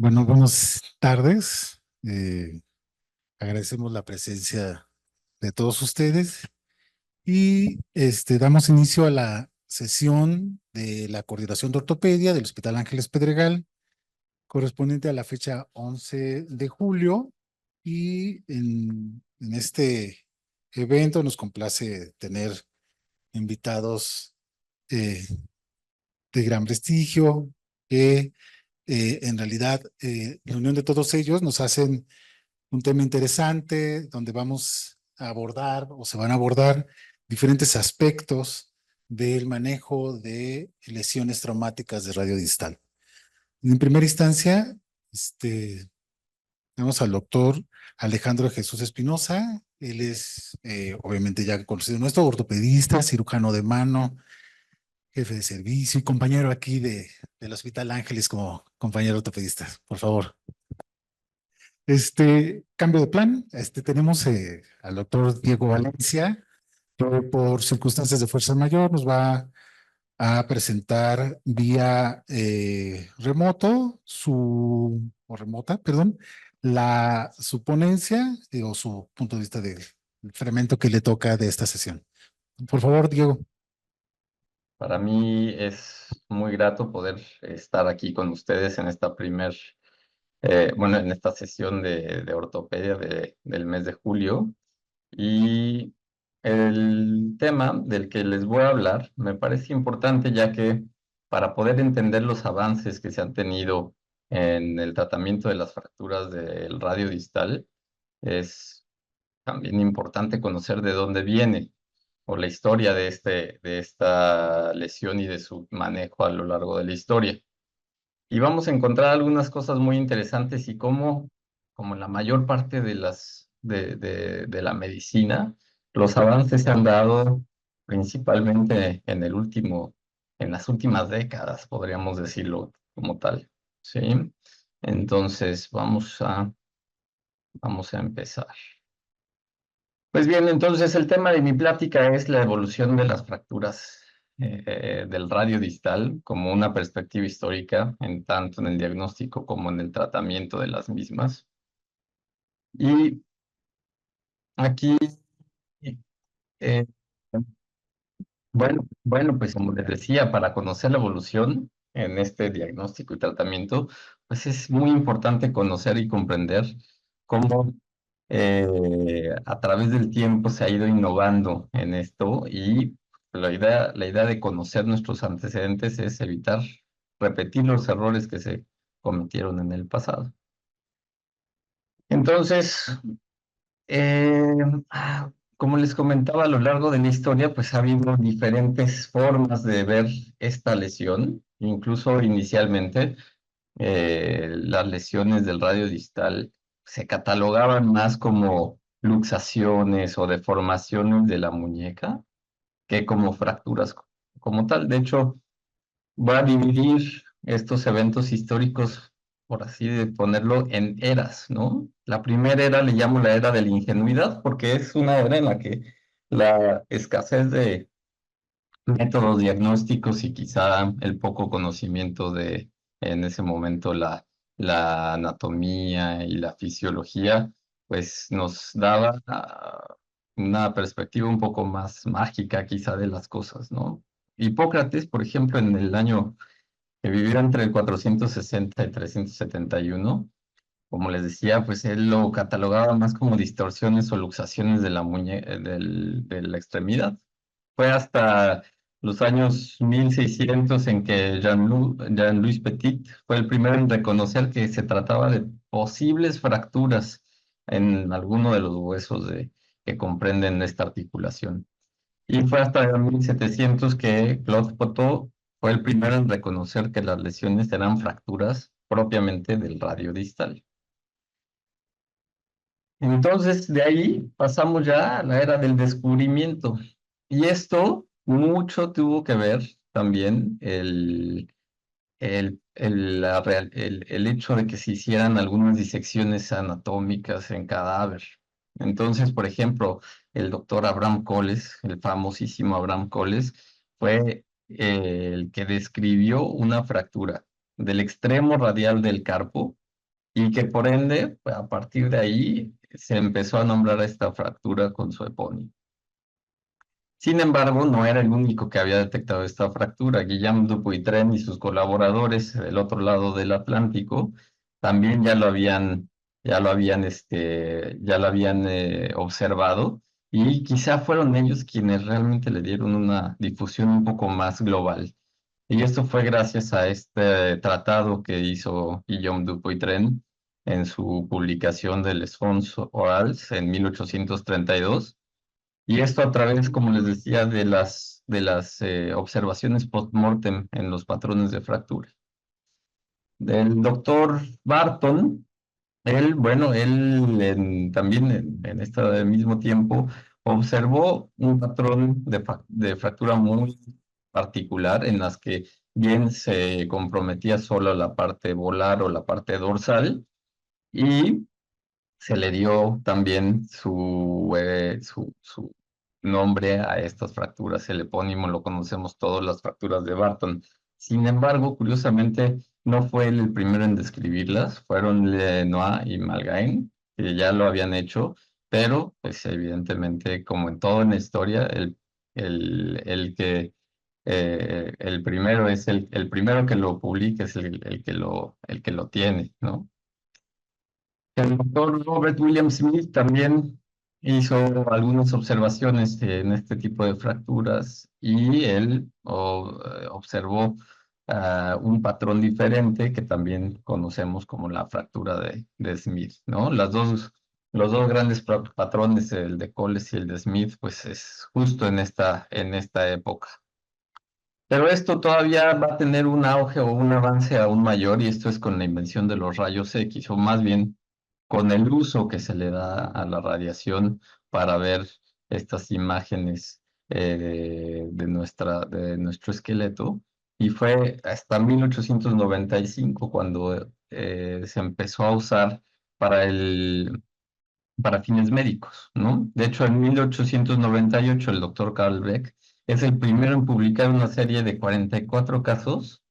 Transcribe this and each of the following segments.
Bueno, buenas tardes. Agradecemos la presencia de todos ustedes y damos inicio a la sesión de la coordinación de ortopedia del Hospital Ángeles Pedregal, correspondiente a la fecha 11 de julio. Y en este evento nos complace tener invitados eh, de gran prestigio que en realidad la unión de todos ellos nos hacen un tema interesante donde vamos a abordar o se van a abordar diferentes aspectos del manejo de lesiones traumáticas de radio distal. En primera instancia, tenemos al doctor Alejandro Jesús Espinosa. Él es, obviamente, ya conocido nuestro ortopedista, cirujano de mano, jefe de servicio y compañero aquí del Hospital Ángeles como compañero ortopedista. Por favor. Cambio de plan. Tenemos al doctor Diego Valencia, que por circunstancias de fuerza mayor nos va a presentar vía remoto o remota, perdón, su ponencia o su punto de vista del fragmento que le toca de esta sesión. Por favor, Diego. Para mí es muy grato poder estar aquí con ustedes en esta en esta sesión de ortopedia del mes de julio. Y el tema del que les voy a hablar me parece importante, ya que para poder entender los avances que se han tenido en el tratamiento de las fracturas del radio distal, es también importante conocer de dónde viene o la historia de esta lesión y de su manejo a lo largo de la historia. Y vamos a encontrar algunas cosas muy interesantes y como en la mayor parte de la medicina, los avances se han dado principalmente en las últimas décadas, podríamos decirlo como tal. ¿Sí? Entonces, vamos a empezar. Pues bien, entonces el tema de mi plática es la evolución de las fracturas del radio distal como una perspectiva histórica, en tanto en el diagnóstico como en el tratamiento de las mismas. Y aquí, eh, pues como les decía, para conocer la evolución en este diagnóstico y tratamiento, pues es muy importante conocer y comprender cómo a través del tiempo se ha ido innovando en esto y la idea de conocer nuestros antecedentes es evitar repetir los errores que se cometieron en el pasado. Entonces, eh, ah, como les comentaba a lo largo de la historia, pues ha habido diferentes formas de ver esta lesión. Incluso inicialmente, las lesiones del radio distal se catalogaban más como luxaciones o deformaciones de la muñeca que como fracturas como tal. De hecho, voy a dividir estos eventos históricos, por así de ponerlo, en eras, ¿no? La primera era le llamo la era de la ingenuidad, porque es una era en la que la escasez de métodos diagnósticos y quizá el poco conocimiento de en ese momento la anatomía y la fisiología, pues nos daba una perspectiva un poco más mágica quizá de las cosas, ¿no? Hipócrates, por ejemplo, en el año que vivió entre el 460 y 371, como les decía, pues él lo catalogaba más como distorsiones o luxaciones de de la extremidad. Fue hasta los años 1600 en que Jean-Louis Petit fue el primero en reconocer que se trataba de posibles fracturas en alguno de los huesos que comprenden esta articulación. Y fue hasta 1700 que Claude Poteau fue el primero en reconocer que las lesiones eran fracturas propiamente del radio distal. Entonces, de ahí pasamos ya a la era del descubrimiento. Y esto mucho tuvo que ver también el hecho de que se hicieran algunas disecciones anatómicas en cadáver. Entonces, por ejemplo, el doctor Abraham Coles, el famosísimo Abraham Coles, fue el que describió una fractura del extremo radial del carpo y que por ende, pues, a partir de ahí, se empezó a nombrar a esta fractura con su epónimo. Sin embargo, no era el único que había detectado esta fractura. Guillaume Dupuytren y sus colaboradores del otro lado del Atlántico también ya lo habían observado, y quizá fueron ellos quienes realmente le dieron una difusión un poco más global. Y esto fue gracias a este tratado que hizo Guillaume Dupuytren en su publicación de Les Fonds Orals en 1832, y esto a través, como les decía, de las observaciones post-mortem en los patrones de fractura. Del doctor Barton, también en este mismo tiempo observó un patrón de fractura muy particular en las que bien se comprometía solo la parte volar o la parte dorsal, y se le dio también su nombre a estas fracturas. El epónimo lo conocemos todos, las fracturas de Barton. Sin embargo, curiosamente, no fue él el primero en describirlas, fueron Lenoir y Malgain, que ya lo habían hecho, pero pues evidentemente, como en todo en la historia, el primero es el primero que lo publica, es el que lo tiene, ¿no? El doctor Robert William Smith también hizo algunas observaciones en este tipo de fracturas, y él observó un patrón diferente que también conocemos como la fractura de Smith, ¿no? Los dos grandes patrones, el de Coles y el de Smith, pues es justo en esta época. Pero esto todavía va a tener un auge o un avance aún mayor, y esto es con la invención de los rayos X, o más bien con el uso que se le da a la radiación para ver estas imágenes de nuestro esqueleto. Y fue hasta 1895 cuando se empezó a usar para para fines médicos, ¿no? De hecho, en 1898 el doctor Carl Beck es el primero en publicar una serie de 44 casos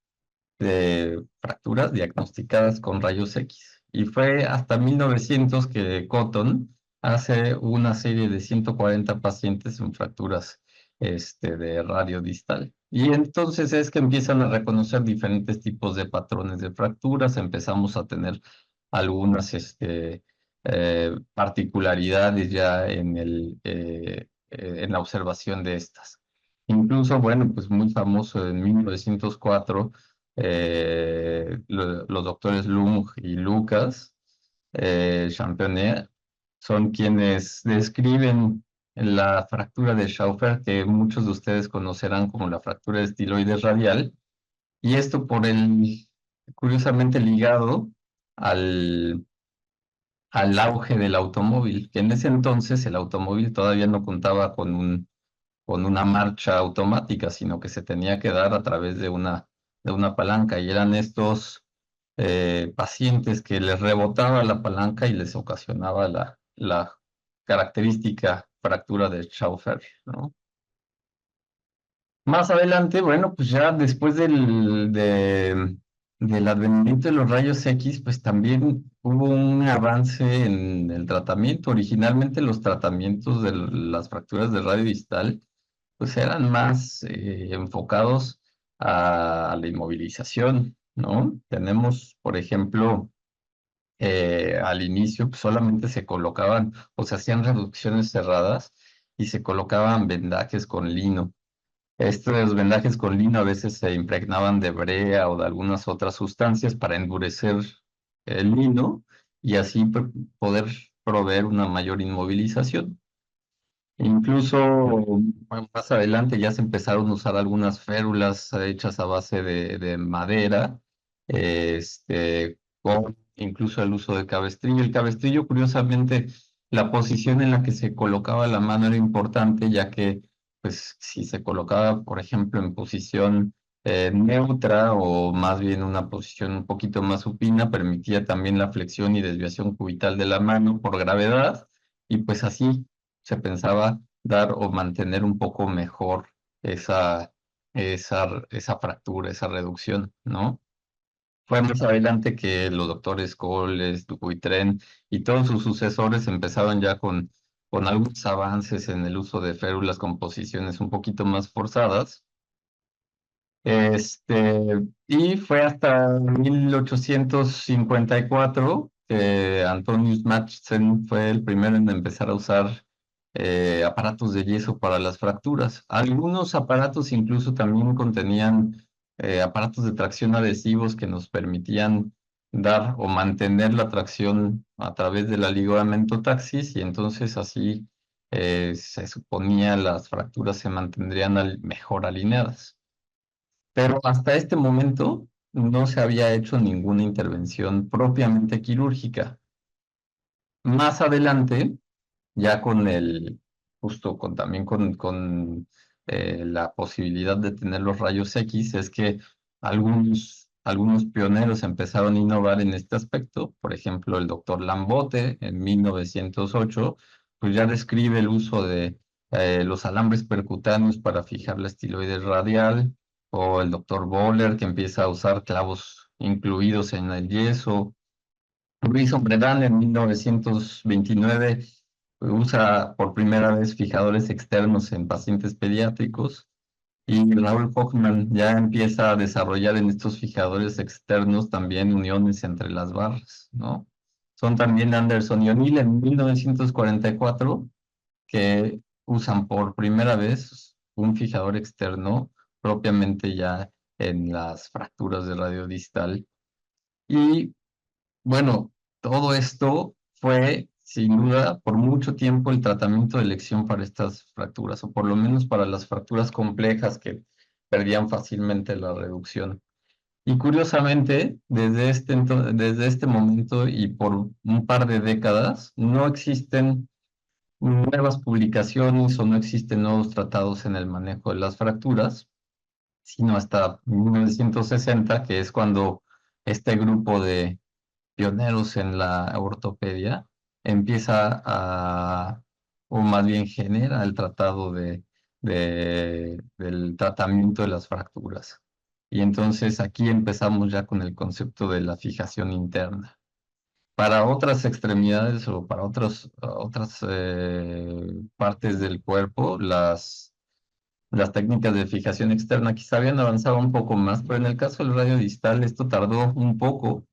de fracturas diagnosticadas con rayos X. Y fue hasta 1900 que Cotton hace una serie de 140 pacientes en fracturas de radio distal. Y entonces es que empiezan a reconocer diferentes tipos de patrones de fracturas, empezamos a tener algunas particularidades ya en la observación de estas. Incluso, bueno, pues muy famoso en 1904, los doctores Lung y Lucas Championnet son quienes describen la fractura de Schaufer, que muchos de ustedes conocerán como la fractura de estiloides radial, y esto curiosamente ligado al, al auge del automóvil, que en ese entonces el automóvil todavía no contaba con una marcha automática, sino que se tenía que dar a través de una palanca, y eran estos pacientes que les rebotaba la palanca y les ocasionaba la característica fractura de Schaufer, ¿no? Más adelante, bueno, pues ya después del advenimiento de los rayos X, pues también hubo un avance en el tratamiento. Originalmente los tratamientos de las fracturas de radio distal pues eran más enfocados a la inmovilización, ¿no? Tenemos, por ejemplo, al inicio pues, solamente se colocaban o se hacían reducciones cerradas y se colocaban vendajes con lino. Estos vendajes con lino a veces se impregnaban de brea o de algunas otras sustancias para endurecer el lino y así poder proveer una mayor inmovilización. Incluso bueno, más adelante ya se empezaron a usar algunas férulas hechas a base de madera, con incluso el uso de cabestrillo. El cabestrillo, curiosamente, la posición en la que se colocaba la mano era importante, ya que, pues, si se colocaba, por ejemplo, en posición neutra o más bien una posición un poquito más supina, permitía también la flexión y desviación cubital de la mano por gravedad, y pues así se pensaba dar o mantener un poco mejor esa fractura, esa reducción, ¿no? Fue más adelante que los doctores Coles, Dupuytren y todos sus sucesores empezaron ya con algunos avances en el uso de férulas con posiciones un poquito más forzadas. Y fue hasta 1854 que Antonius Matthsen fue el primero en empezar a usar aparatos de yeso para las fracturas. Algunos aparatos incluso también contenían aparatos de tracción adhesivos que nos permitían dar o mantener la tracción a través de la ligamento-taxis, y entonces así se suponía las fracturas se mantendrían mejor alineadas. Pero hasta este momento no se había hecho ninguna intervención propiamente quirúrgica. Más adelante, ya con justo también con la posibilidad de tener los rayos X, es que algunos pioneros empezaron a innovar en este aspecto. Por ejemplo, el doctor Lambote en 1908, pues ya describe el uso de los alambres percutáneos para fijar la estiloide radial, o el doctor Bohler, que empieza a usar clavos incluidos en el yeso. Luis Ombredán en 1929 usa por primera vez fijadores externos en pacientes pediátricos, y Raúl Hoffman ya empieza a desarrollar en estos fijadores externos también uniones entre las barras, ¿no? Son también Anderson y O'Neill en 1944 que usan por primera vez un fijador externo propiamente ya en las fracturas de radio distal. Y bueno, todo esto fue, sin duda, por mucho tiempo el tratamiento de elección para estas fracturas, o por lo menos para las fracturas complejas que perdían fácilmente la reducción. Y curiosamente, desde este momento y por un par de décadas, no existen nuevas publicaciones o no existen nuevos tratados en el manejo de las fracturas, sino hasta 1960, que es cuando este grupo de pioneros en la ortopedia, empieza o más bien genera el tratado del tratamiento de las fracturas. Y entonces aquí empezamos ya con el concepto de la fijación interna. Para otras extremidades o para otras partes del cuerpo, las técnicas de fijación externa quizá habían avanzado un poco más, pero en el caso del radio distal esto tardó un poco.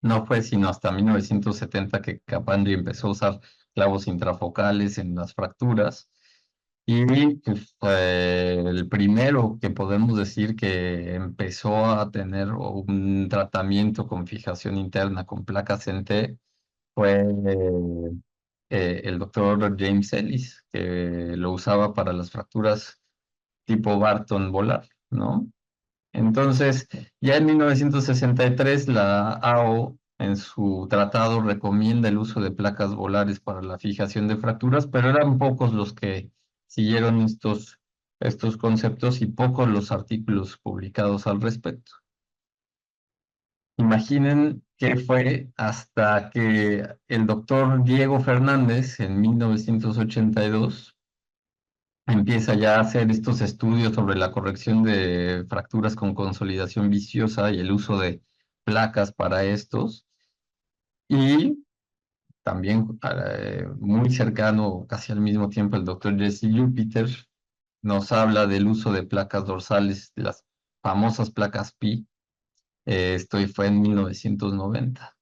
No fue sino hasta 1970 que Capandri empezó a usar clavos intrafocales en las fracturas, y pues, fue el primero que podemos decir que empezó a tener un tratamiento con fijación interna con placas en T fue el doctor James Ellis, que lo usaba para las fracturas tipo Barton volar, ¿no? Entonces, ya en 1963, la AO en su tratado recomienda el uso de placas volares para la fijación de fracturas, pero eran pocos los que siguieron estos conceptos y pocos los artículos publicados al respecto. Imaginen que fue hasta que el doctor Diego Fernández en 1982 empieza ya a hacer estos estudios sobre la corrección de fracturas con consolidación viciosa y el uso de placas para estos. Y también muy cercano, casi al mismo tiempo, el doctor Jesse Jupiter nos habla del uso de placas dorsales, de las famosas placas Pi. Esto fue en 1990.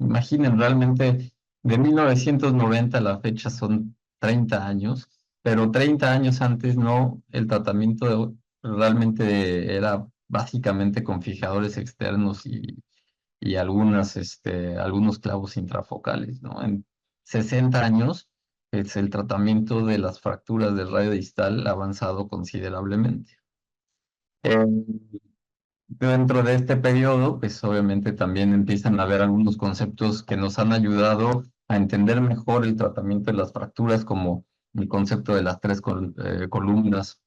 Imaginen, realmente de 1990 a la fecha son 30 años, pero 30 años antes no, el tratamiento realmente era básicamente con fijadores externos y algunos clavos intrafocales, ¿no? En 60 años, el tratamiento de las fracturas del radio distal ha avanzado considerablemente. Eh, Dentro de este periodo, pues obviamente también empiezan a haber algunos conceptos que nos han ayudado a entender mejor el tratamiento de las fracturas, como el concepto de las tres columnas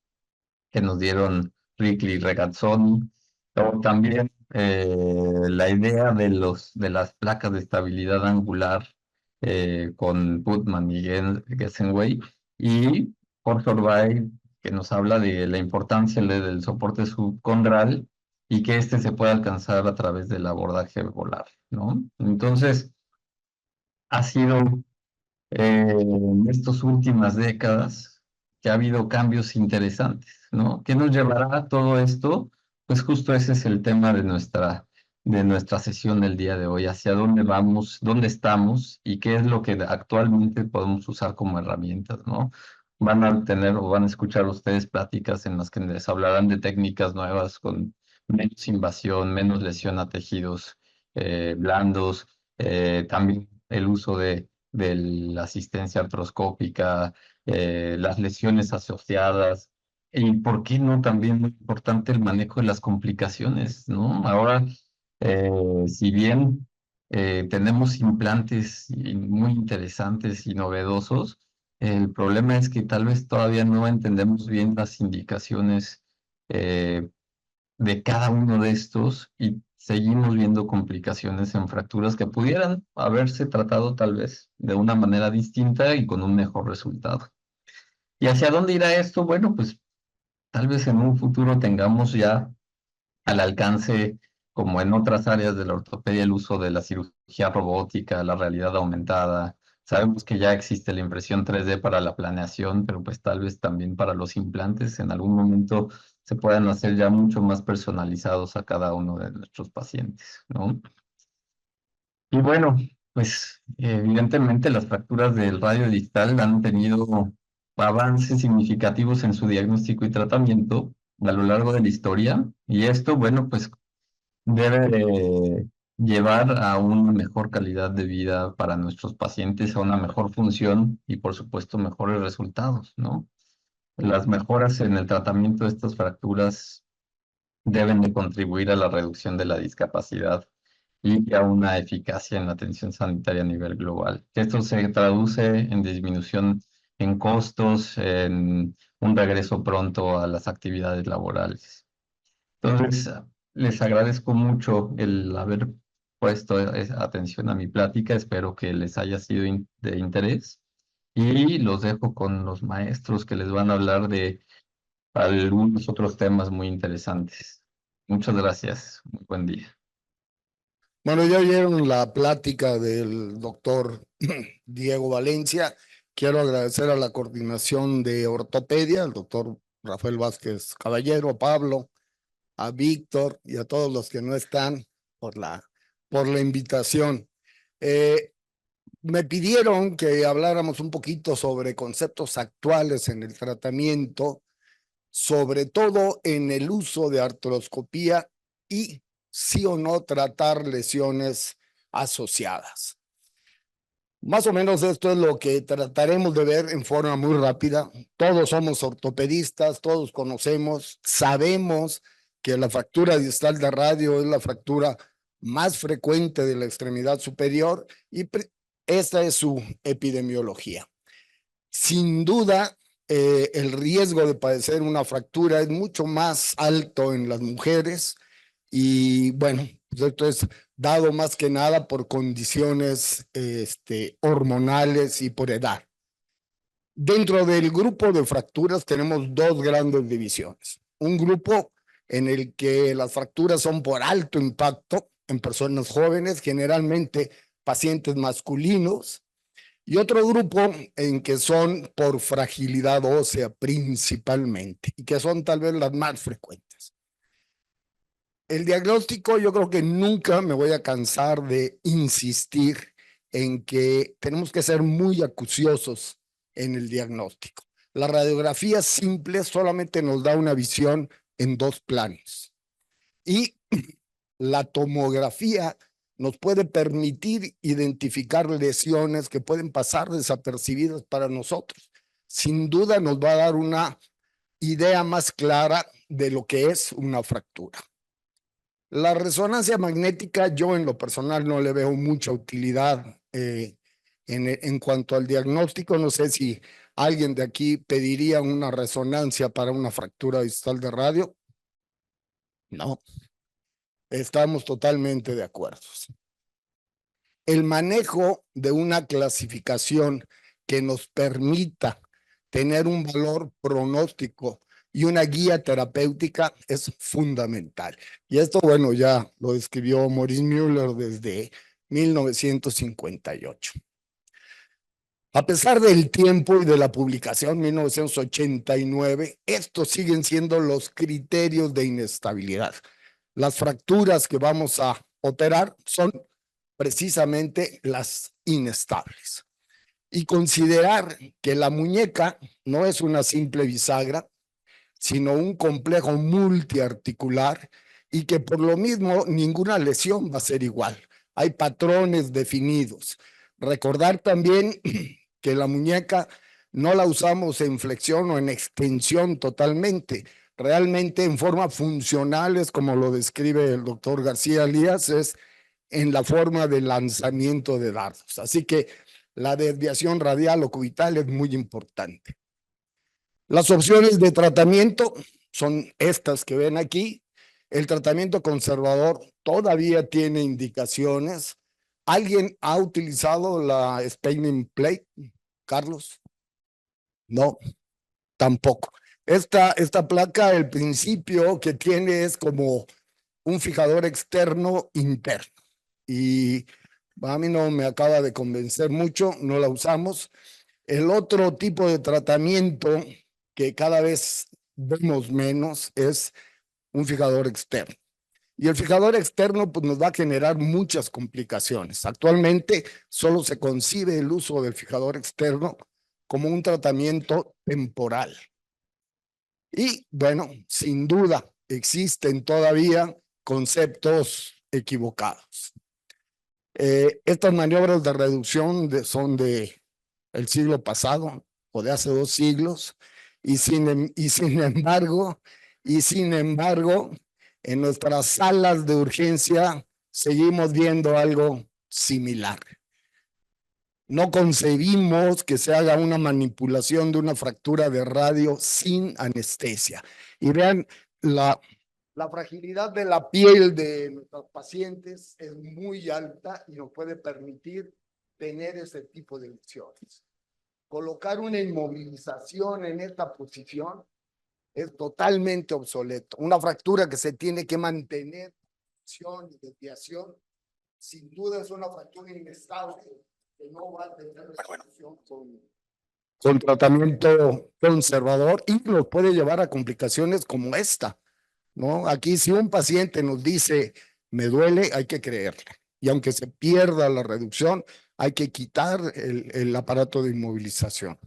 que nos dieron Rickley y Regazzoni, o también la idea de las placas de estabilidad angular con Putman y Gessenwey, y Jorge Orbay, que nos habla de la importancia del soporte subcondral y que este se pueda alcanzar a través del abordaje volar, ¿no? Entonces, ha sido en estas últimas décadas que ha habido cambios interesantes, ¿no? ¿Qué nos llevará a todo esto? Pues justo ese es el tema de nuestra sesión del día de hoy, hacia dónde vamos, dónde estamos y qué es lo que actualmente podemos usar como herramientas, ¿no? Van a tener o van a escuchar ustedes pláticas en las que les hablarán de técnicas nuevas con menos invasión, menos lesión a tejidos blandos, también el uso de la asistencia artroscópica, las lesiones asociadas y, ¿por qué no? También muy importante el manejo de las complicaciones, ¿no? Ahora, si bien tenemos implantes muy interesantes y novedosos, el problema es que tal vez todavía no entendemos bien las indicaciones eh, de cada uno de estos y seguimos viendo complicaciones en fracturas que pudieran haberse tratado tal vez de una manera distinta y con un mejor resultado. ¿Y hacia dónde irá esto? Bueno, pues tal vez en un futuro tengamos ya al alcance, como en otras áreas de la ortopedia, el uso de la cirugía robótica, la realidad aumentada. Sabemos que ya existe la impresión 3D para la planeación, pero pues tal vez también para los implantes en algún momento se puedan hacer ya mucho más personalizados a cada uno de nuestros pacientes, ¿no? Y bueno, pues evidentemente las fracturas del radio distal han tenido avances significativos en su diagnóstico y tratamiento a lo largo de la historia. Y esto, bueno, pues debe de llevar a una mejor calidad de vida para nuestros pacientes, a una mejor función y por supuesto mejores resultados, ¿no? Las mejoras en el tratamiento de estas fracturas deben de contribuir a la reducción de la discapacidad y a una eficacia en la atención sanitaria a nivel global. Esto se traduce en disminución en costos, en un regreso pronto a las actividades laborales. Entonces, les agradezco mucho el haber puesto atención a mi plática. Espero que les haya sido de interés y los dejo con los maestros que les van a hablar de algunos otros temas muy interesantes. Muchas gracias. Muy buen día. Bueno, ya oyeron la plática del doctor Diego Valencia. Quiero agradecer a la coordinación de ortopedia, al doctor Rafael Vázquez Caballero, a Pablo, a Víctor y a todos los que no están por por la invitación. Eh, Me pidieron que habláramos un poquito sobre conceptos actuales en el tratamiento, sobre todo en el uso de artroscopía y sí o no tratar lesiones asociadas. Más o menos esto es lo que trataremos de ver en forma muy rápida. Todos somos ortopedistas, todos conocemos, sabemos que la fractura distal de radio es la fractura más frecuente de la extremidad superior y esta es su epidemiología. Sin duda, el riesgo de padecer una fractura es mucho más alto en las mujeres y bueno, pues esto es dado más que nada por condiciones hormonales y por edad. Dentro del grupo de fracturas tenemos dos grandes divisiones. Un grupo en el que las fracturas son por alto impacto en personas jóvenes, generalmente pacientes masculinos, y otro grupo en que son por fragilidad ósea principalmente, y que son tal vez las más frecuentes. El diagnóstico, yo creo que nunca me voy a cansar de insistir en que tenemos que ser muy acuciosos en el diagnóstico. La radiografía simple solamente nos da una visión en dos planos. Y la tomografía nos puede permitir identificar lesiones que pueden pasar desapercibidas para nosotros. Sin duda nos va a dar una idea más clara de lo que es una fractura. La resonancia magnética, yo en lo personal no le veo mucha utilidad en cuanto al diagnóstico. No sé si alguien de aquí pediría una resonancia para una fractura distal de radio. No, estamos totalmente de acuerdo. El manejo de una clasificación que nos permita tener un valor pronóstico y una guía terapéutica es fundamental. Y esto, bueno, ya lo describió Maurice Müller desde 1958. A pesar del tiempo y de la publicación 1989, estos siguen siendo los criterios de inestabilidad. Las fracturas que vamos a operar son precisamente las inestables. Y considerar que la muñeca no es una simple bisagra, sino un complejo multiarticular y que por lo mismo ninguna lesión va a ser igual. Hay patrones definidos. Recordar también que la muñeca no la usamos en flexión o en extensión totalmente. Realmente en forma funcionales, como lo describe el doctor García Elías, es en la forma de lanzamiento de dardos. Así que la desviación radial o cubital es muy importante. Las opciones de tratamiento son estas que ven aquí. El tratamiento conservador todavía tiene indicaciones. ¿Alguien ha utilizado la spinning plate, Carlos? No, tampoco. Esta placa, el principio que tiene es como un fijador externo interno. Y a mí no me acaba de convencer mucho, no la usamos. El otro tipo de tratamiento que cada vez vemos menos es un fijador externo. Y el fijador externo pues, nos va a generar muchas complicaciones. Actualmente solo se concibe el uso del fijador externo como un tratamiento temporal. Y bueno, sin duda existen todavía conceptos equivocados. Estas maniobras de reducción son de el siglo pasado o de hace 2 siglos y sin embargo, en nuestras salas de urgencia seguimos viendo algo similar. No concebimos que se haga una manipulación de una fractura de radio sin anestesia. Y vean, la fragilidad de la piel de nuestros pacientes es muy alta y nos puede permitir tener ese tipo de lesiones. Colocar una inmovilización en esta posición es totalmente obsoleto. Una fractura que se tiene que mantener y desviación, sin duda es una fractura inestable que no va a tener resolución con tratamiento conservador y nos puede llevar a complicaciones como esta, ¿no? Aquí si un paciente nos dice me duele, hay que creerle. Y aunque se pierda la reducción, hay que quitar el aparato de inmovilización.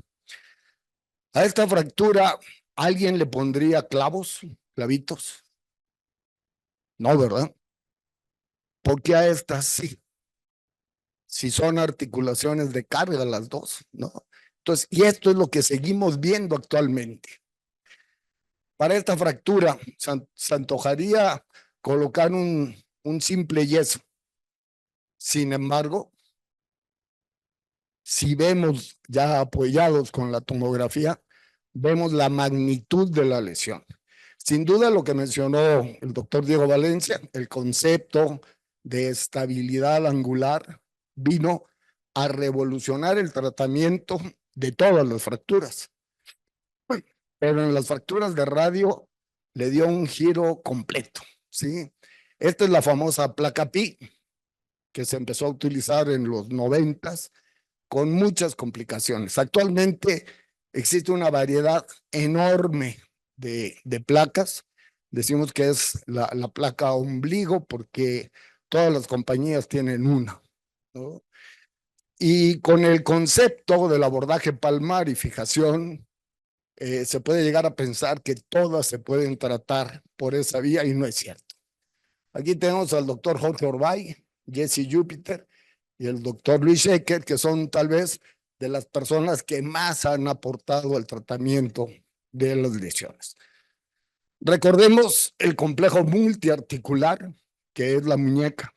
A esta fractura, ¿alguien le pondría clavitos? No, ¿verdad? ¿Por qué a estas sí? Si son articulaciones de carga las dos, ¿no? Entonces, y esto es lo que seguimos viendo actualmente. Para esta fractura, se antojaría colocar un simple yeso. Sin embargo, si vemos ya apoyados con la tomografía, vemos la magnitud de la lesión. Sin duda lo que mencionó el doctor Diego Valencia, el concepto de estabilidad angular vino a revolucionar el tratamiento de todas las fracturas. Pero en las fracturas de radio le dio un giro completo, ¿sí? Esta es la famosa placa Pi, que se empezó a utilizar en los 90s, con muchas complicaciones. Actualmente existe una variedad enorme de placas. Decimos que es la placa ombligo porque todas las compañías tienen una, ¿no? Y con el concepto del abordaje palmar y fijación, se puede llegar a pensar que todas se pueden tratar por esa vía y no es cierto. Aquí tenemos al doctor Jorge Orbay, Jesse Jupiter y el doctor Luis Ecker, que son tal vez de las personas que más han aportado al tratamiento de las lesiones. Recordemos el complejo multiarticular, que es la muñeca.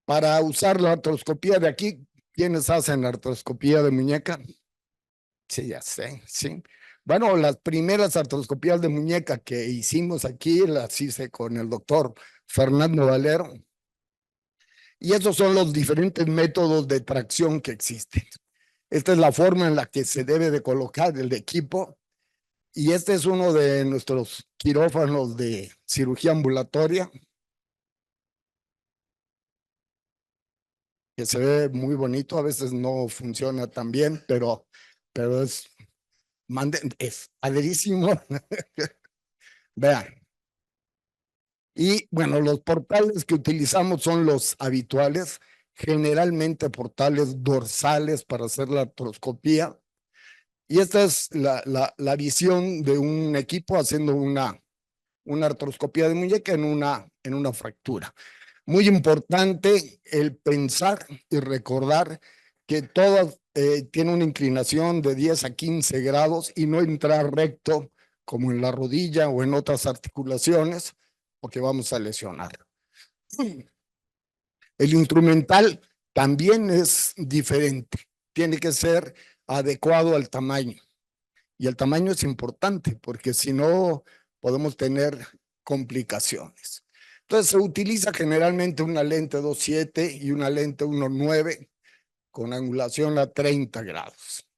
Para usar la artroscopía de aquí, ¿quiénes hacen la artroscopía de muñeca? Sí, ya sé, sí. Bueno, las primeras artroscopías de muñeca que hicimos aquí las hice con el doctor Fernando Valero. Y esos son los diferentes métodos de tracción que existen. Esta es la forma en la que se debe de colocar el equipo. Y este es uno de nuestros quirófanos de cirugía ambulatoria, que se ve muy bonito, a veces no funciona tan bien, pero es, es padrísimo. Vean. Y bueno, los portales que utilizamos son los habituales, generalmente portales dorsales para hacer la artroscopía. Y esta es la visión de un equipo haciendo una artroscopía de muñeca en una fractura. Muy importante el pensar y recordar que todas tienen una inclinación de 10 a 15 grados y no entrar recto como en la rodilla o en otras articulaciones, porque vamos a lesionar. El instrumental también es diferente, tiene que ser adecuado al tamaño. Y el tamaño es importante porque si no podemos tener complicaciones. Entonces se utiliza generalmente una lente 2.7 y una lente 1.9 con angulación a 30 grados.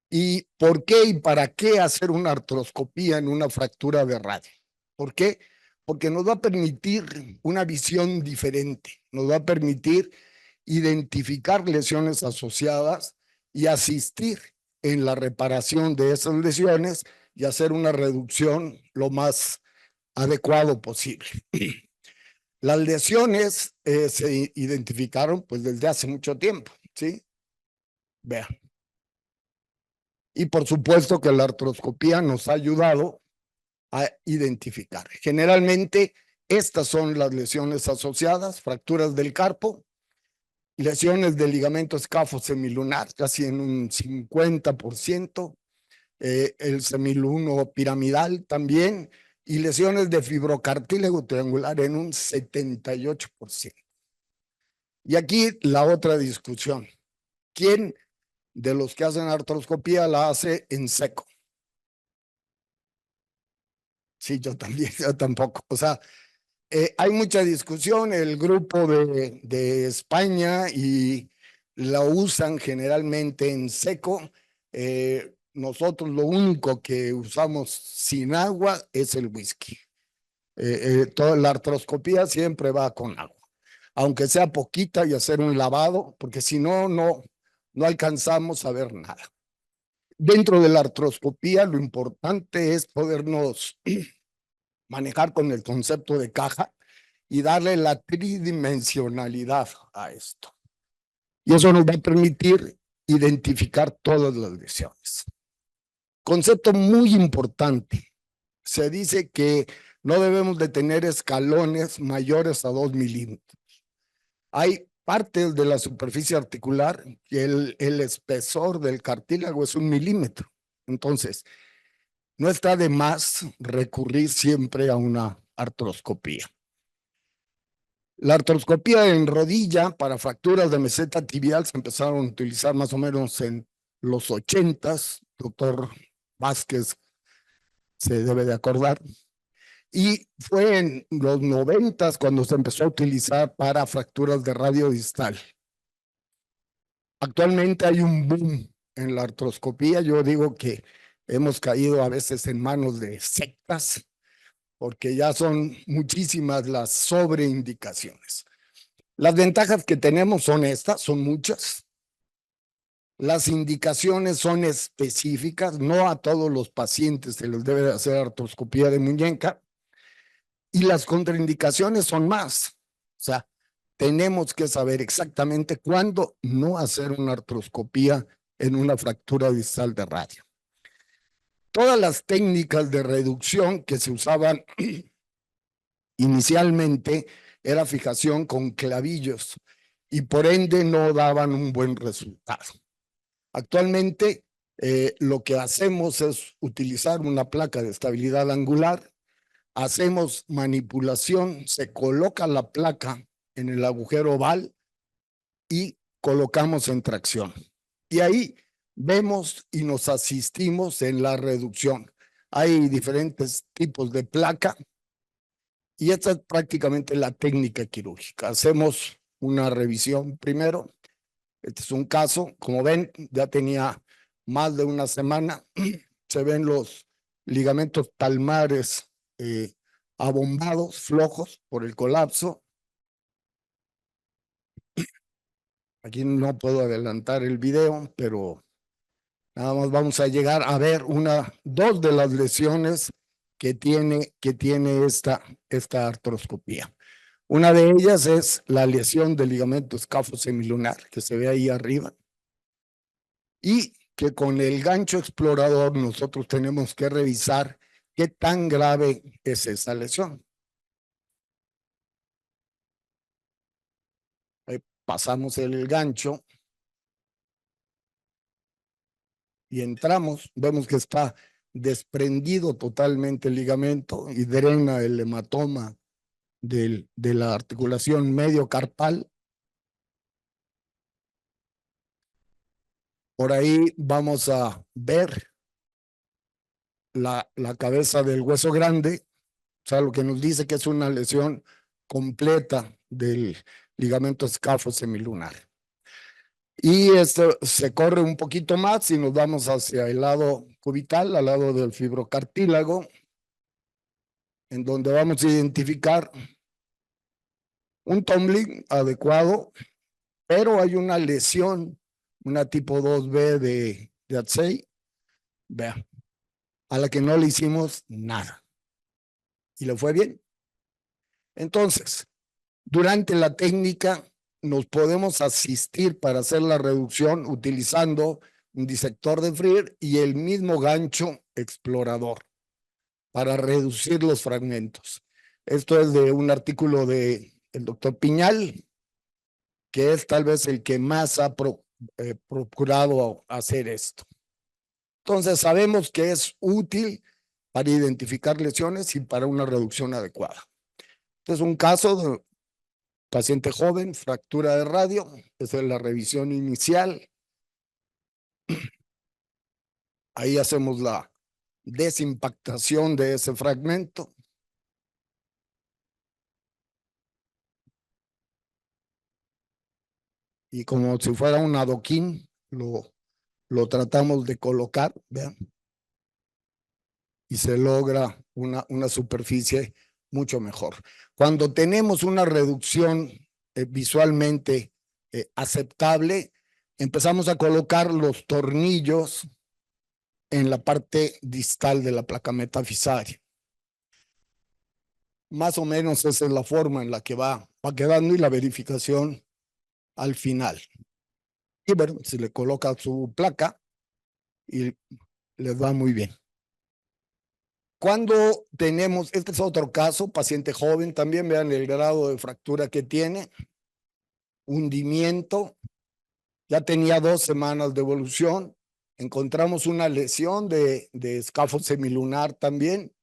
¿Y por qué y para qué hacer una artroscopía en una fractura de radio? ¿Por qué? Porque nos va a permitir una visión diferente, nos va a permitir identificar lesiones asociadas y asistir en la reparación de esas lesiones y hacer una reducción lo más adecuado posible. Las lesiones se identificaron pues desde hace mucho tiempo, ¿sí? Vean. Y por supuesto que la artroscopía nos ha ayudado a identificar. Generalmente estas son las lesiones asociadas, fracturas del carpo, lesiones del ligamento escáfosemillunar, casi en un 50%, el semiluno piramidal también, y lesiones de fibrocartílago triangular en un 78%. Y aquí la otra discusión. ¿Quién de los que hacen artroscopía la hace en seco? Sí, yo también, yo tampoco. O sea, hay mucha discusión. El grupo de España y la usan generalmente en seco. Nosotros lo único que usamos sin agua es el whisky. Toda la artroscopía siempre va con agua, aunque sea poquita, y hacer un lavado, porque si no, no alcanzamos a ver nada. Dentro de la artroscopía, lo importante es podernos manejar con el concepto de caja y darle la tridimensionalidad a esto. Y eso nos va a permitir identificar todas las lesiones. Concepto muy importante. Se dice que no debemos de tener escalones mayores a 2 milímetros. Hay partes de la superficie articular que el espesor del cartílago es 1 milímetro. Entonces, no está de más recurrir siempre a una artroscopía. La artroscopía en rodilla para fracturas de meseta tibial se empezaron a utilizar más o menos en los 80s. Doctor Vázquez se debe de acordar. Y fue en los 90s cuando se empezó a utilizar para fracturas de radio distal. Actualmente hay un boom en la artroscopía. Yo digo que hemos caído a veces en manos de sectas, porque ya son muchísimas las sobreindicaciones. Las ventajas que tenemos son estas, son muchas. Las indicaciones son específicas, no a todos los pacientes se les debe hacer artroscopía de muñeca. Y las contraindicaciones son más. O sea, tenemos que saber exactamente cuándo no hacer una artroscopía en una fractura distal de radio. Todas las técnicas de reducción que se usaban inicialmente era fijación con clavillos y por ende no daban un buen resultado. Actualmente lo que hacemos es utilizar una placa de estabilidad angular, hacemos manipulación, se coloca la placa en el agujero oval y colocamos en tracción. Y ahí vemos y nos asistimos en la reducción. Hay diferentes tipos de placa y esta es prácticamente la técnica quirúrgica. Hacemos una revisión primero. Este es un caso, como ven, ya tenía más de una semana se ven los ligamentos palmares abombados, flojos por el colapso. Aquí no puedo adelantar el video, pero nada más vamos a llegar a ver dos de las lesiones que tiene esta artroscopía. Una de ellas es la lesión del ligamento escáfosemilunar, que se ve ahí arriba, y que con el gancho explorador nosotros tenemos que revisar qué tan grave es esa lesión. Ahí pasamos el gancho y entramos, vemos que está desprendido totalmente el ligamento y drena el hematoma de la articulación medio carpal. Por ahí vamos a ver la cabeza del hueso grande, o sea, lo que nos dice que es una lesión completa del ligamento escáfosemilunar. Y esto se corre un poquito más y nos vamos hacia el lado cubital, al lado del fibrocartílago, en donde vamos a identificar un tumbling adecuado, pero hay una lesión, una tipo 2B de Adsey, vean, a la que no le hicimos nada. Y le fue bien. Entonces, durante la técnica nos podemos asistir para hacer la reducción utilizando un disector de Freer y el mismo gancho explorador para reducir los fragmentos. Esto es de un artículo del doctor Piñal, que es tal vez el que más ha procurado hacer esto. Entonces sabemos que es útil para identificar lesiones y para una reducción adecuada. Este es un caso de paciente joven, fractura de radio, esa es la revisión inicial. Ahí hacemos la desimpactación de ese fragmento. Y como si fuera un adoquín, lo tratamos de colocar, vean. Y se logra una superficie mucho mejor. Cuando tenemos una reducción visualmente aceptable, empezamos a colocar los tornillos en la parte distal de la placa metafisaria. Más o menos esa es la forma en la que va quedando y la verificación al final. Y bueno, se le coloca su placa y les va muy bien. Cuando tenemos, este es otro caso, paciente joven, también vean el grado de fractura que tiene, hundimiento, ya tenía 2 semanas de evolución, encontramos una lesión de escáfosemilunar también,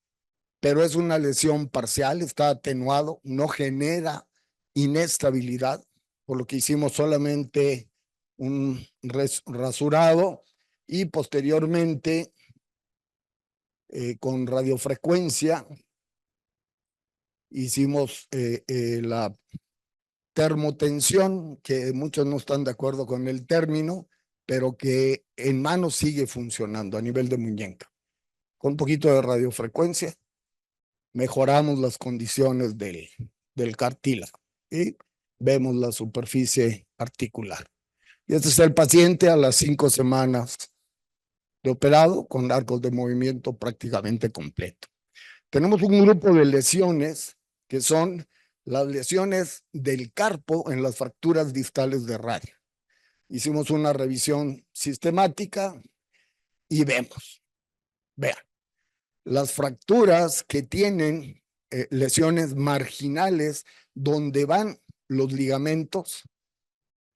pero es una lesión parcial, está atenuado, no genera inestabilidad, por lo que hicimos solamente un rasurado y posteriormente con radiofrecuencia hicimos la termotensión, que muchos no están de acuerdo con el término, pero que en mano sigue funcionando a nivel de muñeca. Con un poquito de radiofrecuencia mejoramos las condiciones del cartílago y vemos la superficie articular. Y este es el paciente a las 5 semanas de operado con arcos de movimiento prácticamente completo. Tenemos un grupo de lesiones que son las lesiones del carpo en las fracturas distales de radio. Hicimos una revisión sistemática y vean, las fracturas que tienen lesiones marginales donde van los ligamentos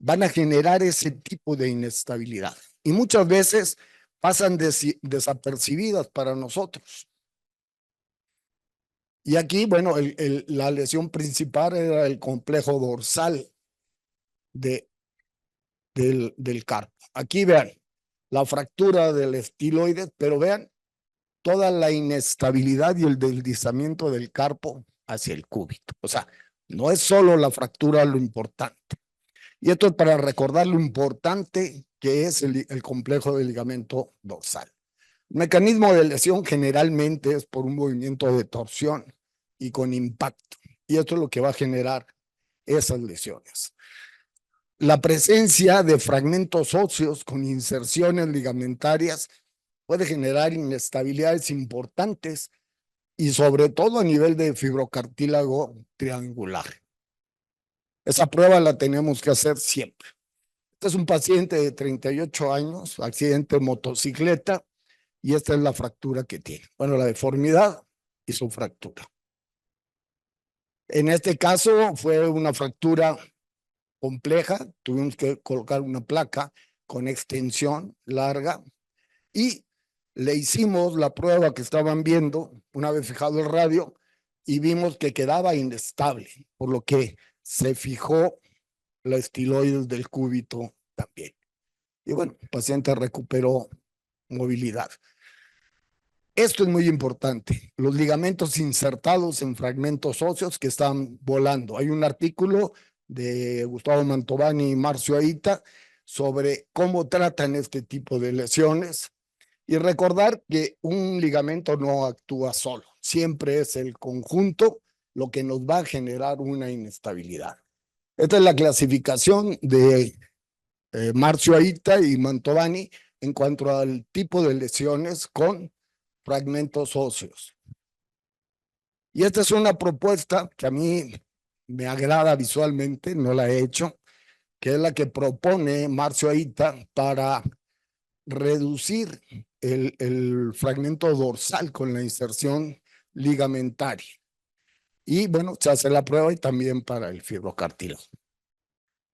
van a generar ese tipo de inestabilidad y muchas veces pasan desapercibidas para nosotros. Y aquí, bueno, la lesión principal era el complejo dorsal del carpo. Aquí vean la fractura del estiloides, pero vean toda la inestabilidad y el deslizamiento del carpo hacia el cúbito. O sea, no es solo la fractura lo importante. Y esto es para recordar lo importante que es el complejo del ligamento dorsal. El mecanismo de lesión generalmente es por un movimiento de torsión y con impacto. Y esto es lo que va a generar esas lesiones. La presencia de fragmentos óseos con inserciones ligamentarias puede generar inestabilidades importantes y sobre todo a nivel de fibrocartílago triangular. Esa prueba la tenemos que hacer siempre. Este es un paciente de 38 años, accidente de motocicleta, y esta es la fractura que tiene. Bueno, la deformidad y su fractura. En este caso fue una fractura compleja, tuvimos que colocar una placa con extensión larga y le hicimos la prueba que estaban viendo una vez fijado el radio y vimos que quedaba inestable, por lo que se fijó la estiloides del cúbito también. Y bueno, el paciente recuperó movilidad. Esto es muy importante, los ligamentos insertados en fragmentos óseos que están volando. Hay un artículo de Gustavo Mantovani y Marcio Aita sobre cómo tratan este tipo de lesiones y recordar que un ligamento no actúa solo, siempre es el conjunto lo que nos va a generar una inestabilidad. Esta es la clasificación de Marcio Aita y Mantovani en cuanto al tipo de lesiones con fragmentos óseos. Y esta es una propuesta que a mí me agrada visualmente, no la he hecho, que es la que propone Marcio Aita para reducir el fragmento dorsal con la inserción ligamentaria. Y bueno, se hace la prueba y también para el fibrocartílago.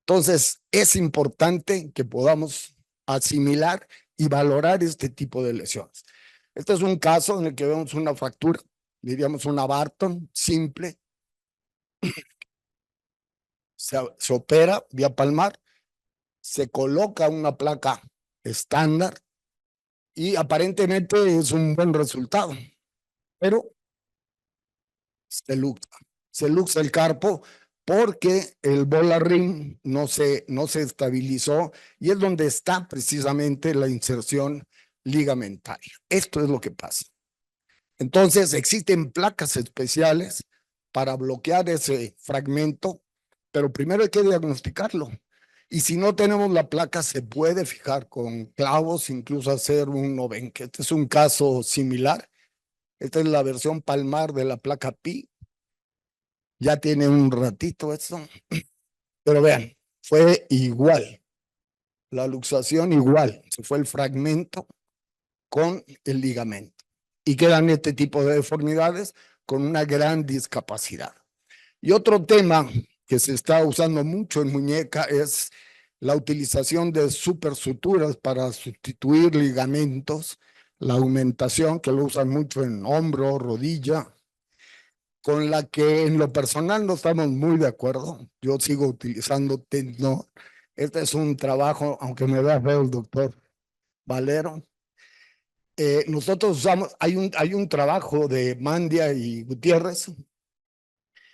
Entonces, es importante que podamos asimilar y valorar este tipo de lesiones. Este es un caso en el que vemos una fractura, diríamos una Barton simple. Se opera vía palmar, se coloca una placa estándar y aparentemente es un buen resultado, pero se luxa el carpo porque el volar ring no se estabilizó y es donde está precisamente la inserción ligamentaria. Esto es lo que pasa. Entonces existen placas especiales para bloquear ese fragmento, pero primero hay que diagnosticarlo. Y si no tenemos la placa, se puede fijar con clavos, incluso hacer un novenque. Este es un caso similar. Esta es la versión palmar de la placa Pi. Ya tiene un ratito esto, pero vean, fue igual. La luxación igual, se fue el fragmento con el ligamento. Y quedan este tipo de deformidades con una gran discapacidad. Y otro tema que se está usando mucho en muñeca es la utilización de supersuturas para sustituir ligamentos, la aumentación que lo usan mucho en hombro, rodilla, con la que en lo personal no estamos muy de acuerdo. Yo sigo utilizando tendón. Este es un trabajo, aunque me vea feo el doctor Valero. Nosotros usamos, hay un trabajo de Mandia y Gutiérrez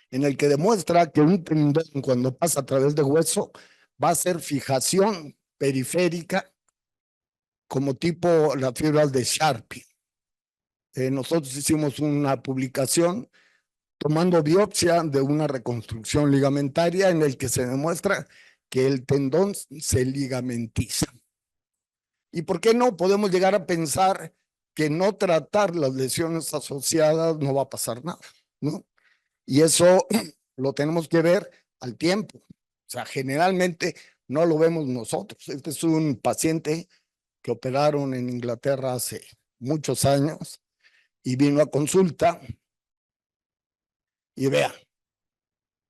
en el que demuestra que un tendón cuando pasa a través de hueso va a ser fijación periférica como tipo las fibras de Sharpie. Nosotros hicimos una publicación tomando biopsia de una reconstrucción ligamentaria en el que se demuestra que el tendón se ligamentiza. ¿Y por qué no? Podemos llegar a pensar que no tratar las lesiones asociadas no va a pasar nada, ¿no? Y eso lo tenemos que ver al tiempo. O sea, generalmente no lo vemos nosotros. Este es un paciente que operaron en Inglaterra hace muchos años y vino a consulta y vean,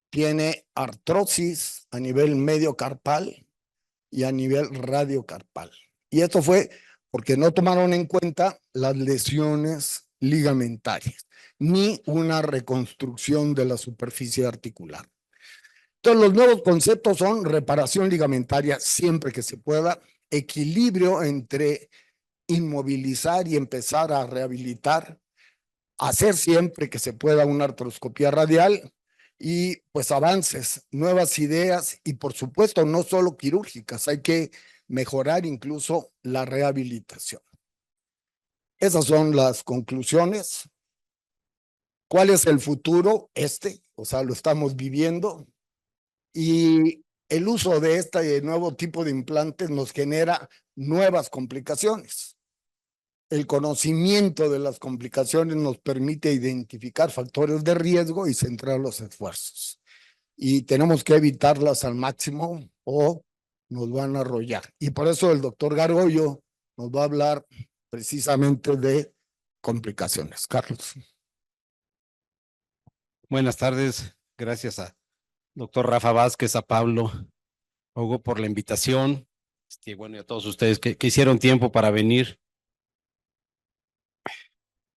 tiene artrosis a nivel mediocarpal y a nivel radiocarpal. Y esto fue porque no tomaron en cuenta las lesiones ligamentarias, ni una reconstrucción de la superficie articular. Entonces, los nuevos conceptos son reparación ligamentaria siempre que se pueda, equilibrio entre inmovilizar y empezar a rehabilitar, hacer siempre que se pueda una artroscopía radial y pues avances, nuevas ideas y por supuesto no solo quirúrgicas, hay que mejorar incluso la rehabilitación. Esas son las conclusiones. ¿Cuál es el futuro? O sea, lo estamos viviendo. Y el uso de este nuevo tipo de implantes nos genera nuevas complicaciones. El conocimiento de las complicaciones nos permite identificar factores de riesgo y centrar los esfuerzos. Y tenemos que evitarlas al máximo o nos van a arrollar. Y por eso el doctor Gargollo nos va a hablar precisamente de complicaciones. Carlos. Buenas tardes, gracias a doctor Rafa Vázquez, a Pablo, Hugo por la invitación, bueno, y a todos ustedes que hicieron tiempo para venir.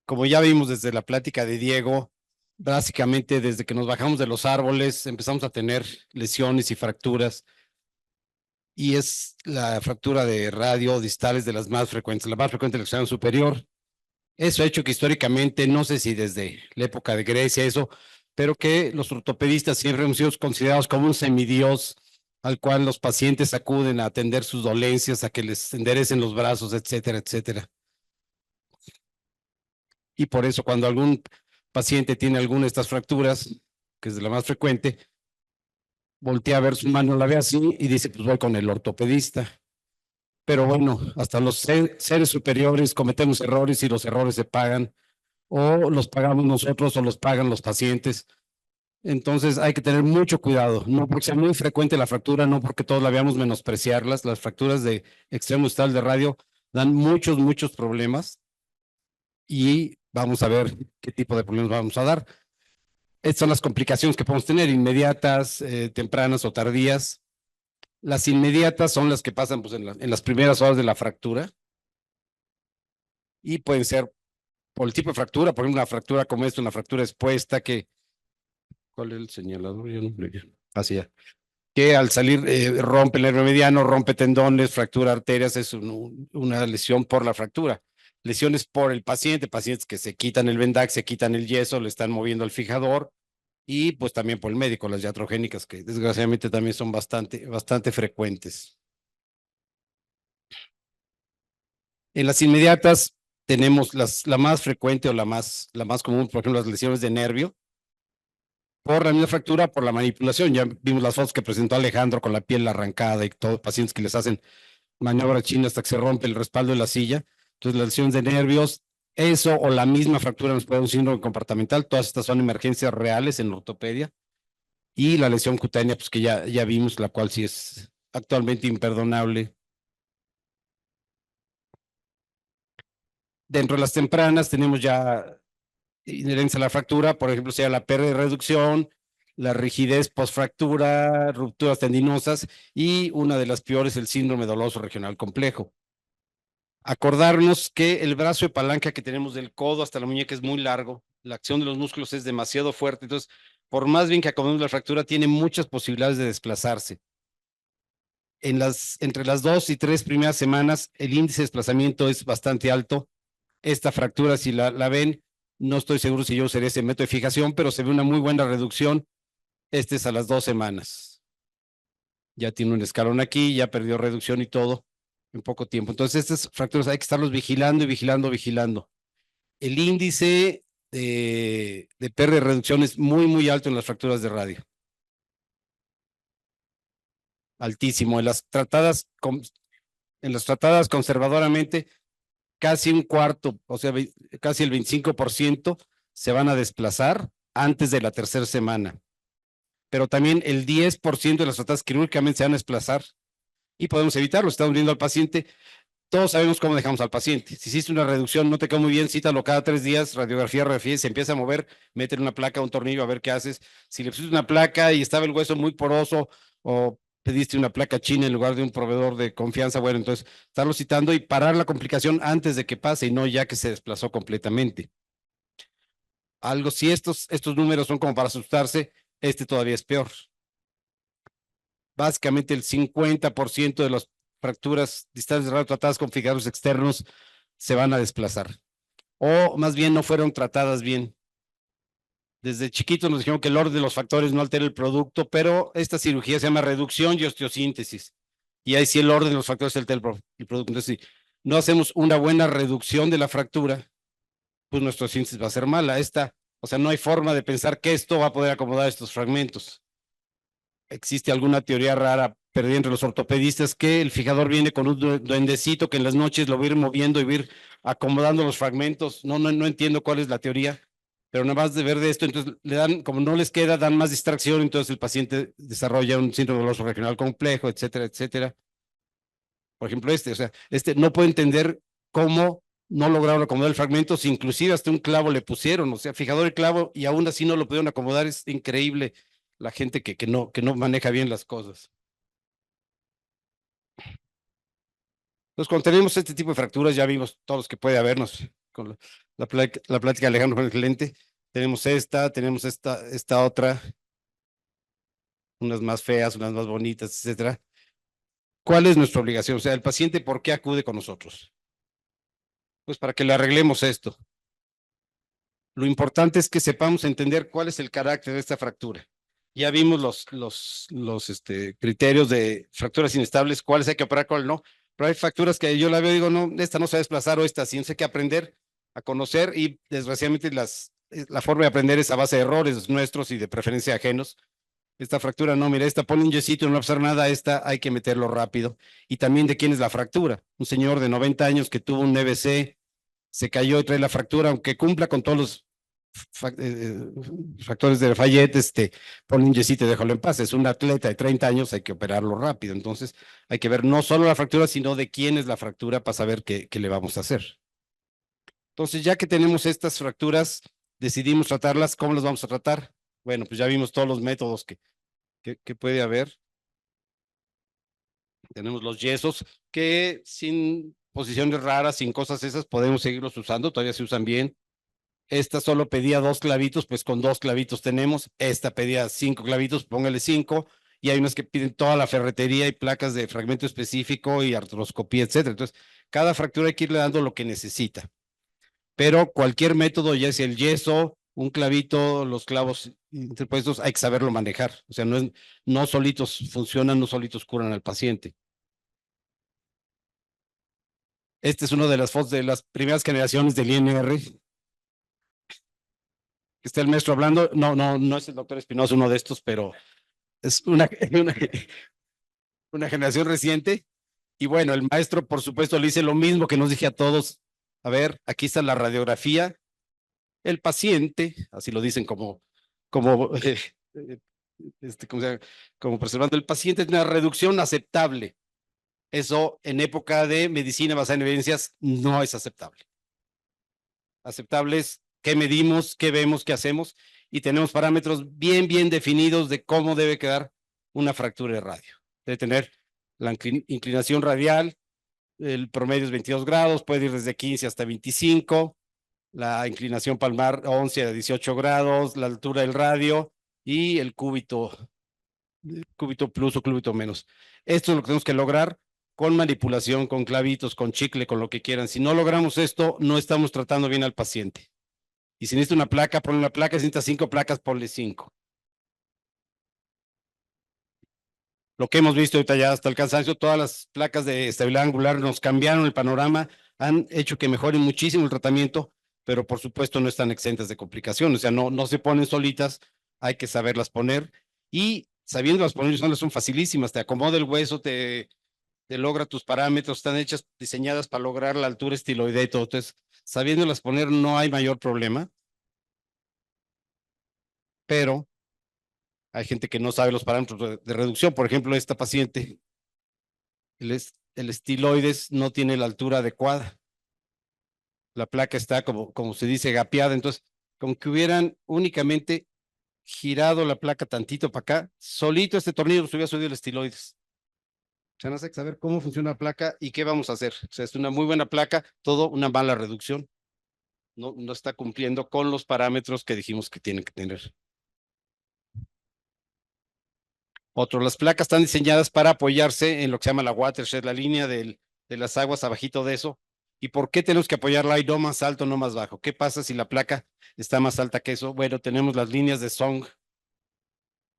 Como ya vimos desde la plática de Diego, básicamente desde que nos bajamos de los árboles empezamos a tener lesiones y fracturas, y es la fractura de radio distales de las más frecuentes, la más frecuente del extremo superior. Eso ha hecho que históricamente, no sé si desde la época de Grecia eso, pero que los ortopedistas siempre hemos sido considerados como un semidios al cual los pacientes acuden a atender sus dolencias, a que les enderecen los brazos, etcétera, etcétera. Y por eso cuando algún paciente tiene alguna de estas fracturas, que es de la más frecuente, voltea a ver su mano, la ve así y dice, pues voy con el ortopedista. Pero bueno, hasta los seres superiores cometemos errores y los errores se pagan, o los pagamos nosotros o los pagan los pacientes. Entonces hay que tener mucho cuidado, no porque sea muy frecuente la fractura, no porque todos la veamos menospreciarlas. Las fracturas de extremo distal de radio dan muchos problemas, y vamos a ver qué tipo de problemas vamos a dar. Estas son las complicaciones que podemos tener, inmediatas, tempranas o tardías. Las inmediatas son las que pasan pues, en las primeras horas de la fractura, y pueden ser por el tipo de fractura, por ejemplo, una fractura como esta, una fractura expuesta que, ¿cuál es el señalador? Yo no leí. Así ya. Que al salir rompe el nervio mediano, rompe tendones, fractura arterias, es una lesión por la fractura. Lesiones por el paciente, pacientes que se quitan el vendaje, se quitan el yeso, le están moviendo el fijador, y pues también por el médico, las iatrogénicas, que desgraciadamente también son bastante frecuentes. En las inmediatas tenemos la más frecuente o la más común, por ejemplo, las lesiones de nervio, por la misma fractura, por la manipulación. Ya vimos las fotos que presentó Alejandro con la piel arrancada y todos pacientes que les hacen maniobra china hasta que se rompe el respaldo de la silla. Entonces, las lesiones de nervios, eso o la misma fractura nos puede dar un síndrome comportamental. Todas estas son emergencias reales en la ortopedia. Y la lesión cutánea, pues que ya vimos, la cual sí es actualmente imperdonable. Dentro de las tempranas tenemos ya inherencia a la fractura, por ejemplo, sea la pérdida de reducción, la rigidez postfractura, rupturas tendinosas, y una de las peores, el síndrome doloso regional complejo. Acordarnos que el brazo de palanca que tenemos del codo hasta la muñeca es muy largo, la acción de los músculos es demasiado fuerte, entonces, por más bien que acomodemos la fractura, tiene muchas posibilidades de desplazarse. Entre las 2 y 3 primeras semanas, el índice de desplazamiento es bastante alto. Esta fractura, si la ven, no estoy seguro si yo usaría ese método de fijación, pero se ve una muy buena reducción. Este es a las 2 semanas. Ya tiene un escalón aquí, ya perdió reducción y todo en poco tiempo. Entonces, estas fracturas hay que estarlos vigilando y vigilando. El índice de pérdida de reducción es muy alto en las fracturas de radio. Altísimo. En las tratadas conservadoramente, casi un cuarto, o sea, casi el 25% se van a desplazar antes de la tercera semana. Pero también el 10% de las tratadas quirúrgicamente se van a desplazar, y podemos evitarlo. Estamos viendo al paciente. Todos sabemos cómo dejamos al paciente. Si hiciste una reducción, no te quedó muy bien, cítalo cada 3 días, radiografía, se empieza a mover, métele una placa, un tornillo, a ver qué haces. Si le pusiste una placa y estaba el hueso muy poroso, o pediste una placa china en lugar de un proveedor de confianza, bueno, entonces estarlo citando y parar la complicación antes de que pase, y no ya que se desplazó completamente. Si estos números son como para asustarse, todavía es peor. Básicamente el 50% de las fracturas distales de radio tratadas con fijadores externos se van a desplazar, o más bien no fueron tratadas bien. Desde chiquitos nos dijeron que el orden de los factores no altera el producto, pero esta cirugía se llama reducción y osteosíntesis, y ahí sí el orden de los factores altera el producto. Entonces, no hacemos una buena reducción de la fractura, pues nuestro síntesis va a ser mala. O sea, no hay forma de pensar que esto va a poder acomodar estos fragmentos. Existe alguna teoría rara perdida entre los ortopedistas que el fijador viene con un duendecito que en las noches lo va a ir moviendo y va a ir acomodando los fragmentos. No entiendo cuál es la teoría, pero nada más de ver de esto, entonces le dan, como no les queda, dan más distracción, entonces el paciente desarrolla un síndrome doloroso regional complejo, etcétera, etcétera. Por ejemplo, o sea, no puede entender cómo no lograron acomodar el fragmento, si inclusive hasta un clavo le pusieron, o sea, fijador y clavo, y aún así no lo pudieron acomodar. Es increíble la gente que no maneja bien las cosas. Entonces, cuando tenemos este tipo de fracturas, ya vimos todos los que puede habernos con la plática de Alejandro con el cliente. Tenemos esta otra, unas más feas, unas más bonitas, etcétera. ¿Cuál es nuestra obligación? O sea, el paciente, ¿por qué acude con nosotros? Pues para que le arreglemos esto. Lo importante es que sepamos entender cuál es el carácter de esta fractura. Ya vimos los criterios de fracturas inestables, cuáles hay que operar, cuáles no. Pero hay fracturas que yo la veo y digo, no, esta no se va a desplazar o esta sí. Hay que aprender a conocer y desgraciadamente la forma de aprender es a base de errores nuestros y de preferencia ajenos. Esta fractura no, mira, esta pone un yesito, no va a pasar nada, esta hay que meterlo rápido. Y también de quién es la fractura. Un señor de 90 años que tuvo un EBC, se cayó y trae la fractura, aunque cumpla con todos los factores de Lafayette, ponle un yesito y déjalo en paz. Es un atleta de 30 años, hay que operarlo rápido. Entonces, hay que ver no solo la fractura, sino de quién es la fractura para saber qué le vamos a hacer. Entonces, ya que tenemos estas fracturas, decidimos tratarlas. ¿Cómo las vamos a tratar? Bueno, pues ya vimos todos los métodos que puede haber. Tenemos los yesos, que sin posiciones raras, sin cosas esas, podemos seguirlos usando, todavía se usan bien. Esta solo pedía 2 clavitos, pues con 2 clavitos tenemos. Esta pedía 5 clavitos, póngale 5. Y hay unas que piden toda la ferretería y placas de fragmento específico y artroscopía, etcétera. Entonces, cada fractura hay que irle dando lo que necesita. Pero cualquier método, ya sea el yeso, un clavito, los clavos interpuestos, hay que saberlo manejar. O sea, no solitos funcionan, no solitos curan al paciente. Este es uno de las fotos de las primeras generaciones del INR. Está el maestro hablando, no es el doctor Espinosa, uno de estos, pero es una generación reciente. Y bueno, el maestro, por supuesto, le dice lo mismo que nos dije a todos. A ver, aquí está la radiografía. El paciente, así lo dicen como preservando, el paciente tiene una reducción aceptable. Eso en época de medicina basada en evidencias no es aceptable. Aceptable es qué medimos, qué vemos, qué hacemos, y tenemos parámetros bien definidos de cómo debe quedar una fractura de radio. Debe tener la inclinación radial, el promedio es 22 grados, puede ir desde 15 hasta 25, la inclinación palmar 11 a 18 grados, la altura del radio y el cúbito plus o cúbito menos. Esto es lo que tenemos que lograr con manipulación, con clavitos, con chicle, con lo que quieran. Si no logramos esto, no estamos tratando bien al paciente. Y si necesita una placa, ponle una placa. Si necesita 5 placas, ponle 5. Lo que hemos visto ahorita ya hasta el cansancio, todas las placas de estabilidad angular nos cambiaron el panorama, han hecho que mejore muchísimo el tratamiento, pero por supuesto no están exentas de complicaciones. O sea, no se ponen solitas, hay que saberlas poner. Y sabiéndolas poner, son facilísimas. Te acomoda el hueso, te logra tus parámetros, están hechas, diseñadas para lograr la altura estiloidea y todo. Entonces, sabiéndolas poner no hay mayor problema. Pero hay gente que no sabe los parámetros de reducción. Por ejemplo, esta paciente, el estiloides no tiene la altura adecuada. La placa está como se dice, gapeada. Entonces, como que hubieran únicamente girado la placa tantito para acá, solito este tornillo se hubiera subido el estiloides. O sea, no sé saber cómo funciona la placa y qué vamos a hacer. O sea, es una muy buena placa, todo una mala reducción. No está cumpliendo con los parámetros que dijimos que tienen que tener. Las placas están diseñadas para apoyarse en lo que se llama la watershed, la línea de las aguas abajito de eso. ¿Y por qué tenemos que apoyarla ahí no más alto, no más bajo? ¿Qué pasa si la placa está más alta que eso? Bueno, tenemos las líneas de Song.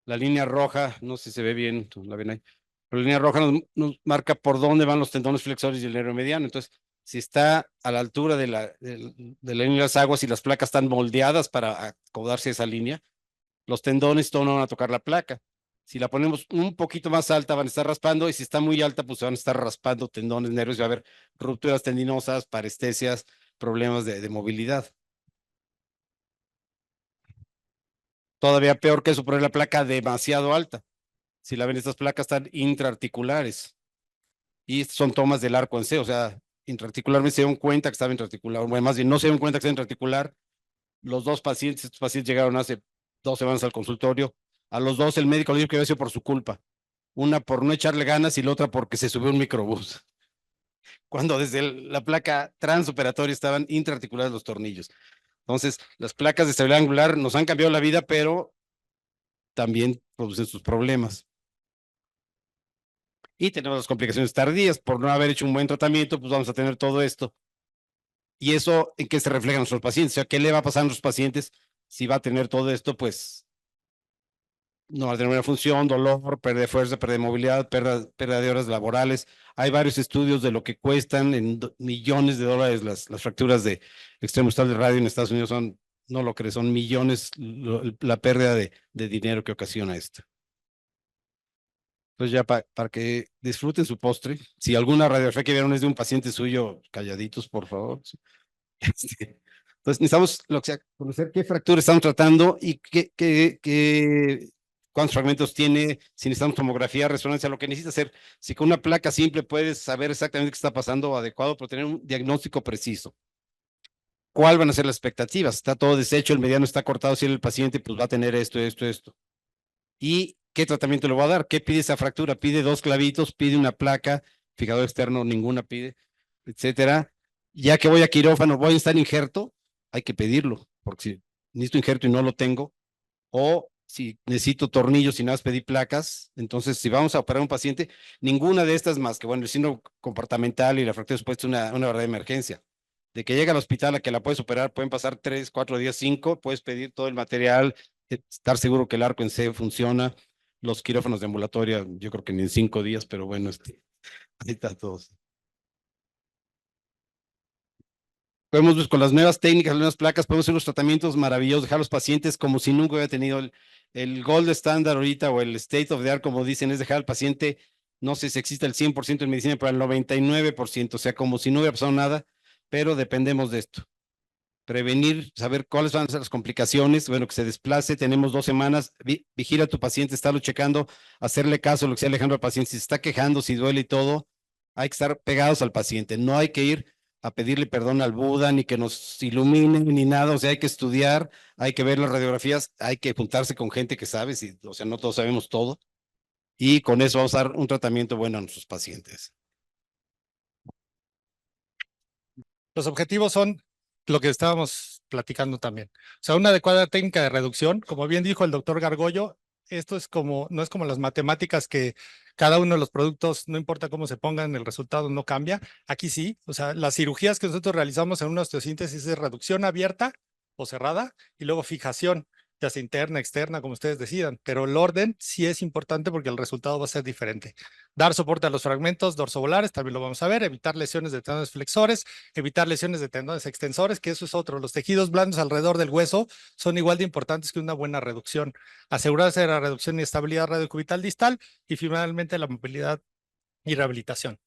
La línea roja, no sé si se ve bien, la ven ahí. Pero la línea roja nos marca por dónde van los tendones flexores y el nervio mediano. Entonces, si está a la altura de de la línea de las aguas y las placas están moldeadas para acomodarse a esa línea, los tendones todo no van a tocar la placa. Si la ponemos un poquito más alta, van a estar raspando, y si está muy alta, pues se van a estar raspando tendones, nervios, va a haber rupturas tendinosas, parestesias, problemas de movilidad. Todavía peor que eso, poner la placa demasiado alta. Si la ven, estas placas están intraarticulares y son tomas del arco en C, o sea, intraarticularmente se dieron cuenta que estaba intraarticular, bueno, más bien no se dieron cuenta que estaba intraarticular. Los dos pacientes, estos pacientes llegaron hace 2 semanas al consultorio. A los dos el médico le dijo que había sido por su culpa. Una por no echarle ganas y la otra porque se subió un microbús. Cuando desde la placa transoperatoria estaban intraarticulares los tornillos. Entonces, las placas de estabilidad angular nos han cambiado la vida, pero también producen sus problemas. Y tenemos las complicaciones tardías. Por no haber hecho un buen tratamiento, pues vamos a tener todo esto. ¿Y eso en qué se refleja en nuestros pacientes? O sea, ¿qué le va a pasar a nuestros pacientes si va a tener todo esto? Pues no va a tener una función, dolor, pérdida de fuerza, pérdida de movilidad, pérdida de horas laborales. Hay varios estudios de lo que cuestan en millones de dólares las fracturas de extremo distal del radio en Estados Unidos. Son, no lo crees, son millones la pérdida de dinero que ocasiona esto. Entonces ya para que disfruten su postre, si alguna radiografía que vieron es de un paciente suyo, calladitos, por favor. Entonces necesitamos conocer qué fractura estamos tratando y cuántos fragmentos tiene, si necesitamos tomografía, resonancia, lo que necesita hacer. Si con una placa simple puedes saber exactamente qué está pasando adecuado, pero tener un diagnóstico preciso. ¿Cuál van a ser las expectativas? Está todo deshecho, el mediano está cortado, si el paciente pues va a tener esto. ¿Y qué tratamiento le voy a dar? ¿Qué pide esa fractura? ¿Pide 2 clavitos? ¿Pide una placa? Fijador externo, ninguna pide, etcétera. Ya que voy a quirófano, voy a estar injerto, hay que pedirlo, porque si necesito injerto y no lo tengo, o si necesito tornillos y nada más pedí placas, entonces si vamos a operar a un paciente, ninguna de estas más que, bueno, el síndrome comportamental y la fractura expuesta es una verdadera emergencia. De que llega al hospital a que la puedes operar, pueden pasar 3, 4 días, 5, puedes pedir todo el material, estar seguro que el arco en C funciona. Los quirófanos de ambulatoria, yo creo que ni en 5 días, pero bueno, ahí está todo. Podemos, pues, con las nuevas técnicas, las nuevas placas, podemos hacer unos tratamientos maravillosos, dejar a los pacientes como si nunca hubiera tenido el gold standard ahorita, o el state of the art, como dicen, es dejar al paciente, no sé si existe el 100% en medicina, pero el 99%, o sea, como si no hubiera pasado nada, pero dependemos de esto. Prevenir, saber cuáles van a ser las complicaciones, bueno, que se desplace, tenemos 2 semanas, vigila a tu paciente, estarlo checando, hacerle caso, lo que sea alejando al paciente, si se está quejando, si duele y todo, hay que estar pegados al paciente, no hay que ir a pedirle perdón al Buda, ni que nos ilumine, ni nada, o sea, hay que estudiar, hay que ver las radiografías, hay que juntarse con gente que sabe, o sea, no todos sabemos todo, y con eso vamos a dar un tratamiento bueno a nuestros pacientes. Los objetivos son lo que estábamos platicando también. O sea, una adecuada técnica de reducción, como bien dijo el doctor Gargollo, esto es como, no es como las matemáticas que cada uno de los productos, no importa cómo se pongan, el resultado no cambia. Aquí sí, o sea, las cirugías que nosotros realizamos en una osteosíntesis es reducción abierta o cerrada y luego fijación, ya sea interna, externa, como ustedes decidan, pero el orden sí es importante porque el resultado va a ser diferente. Dar soporte a los fragmentos dorsobolares, también lo vamos a ver, evitar lesiones de tendones flexores, evitar lesiones de tendones extensores, que eso es otro. Los tejidos blandos alrededor del hueso son igual de importantes que una buena reducción. Asegurarse de la reducción y estabilidad radiocubital distal y finalmente la movilidad y rehabilitación.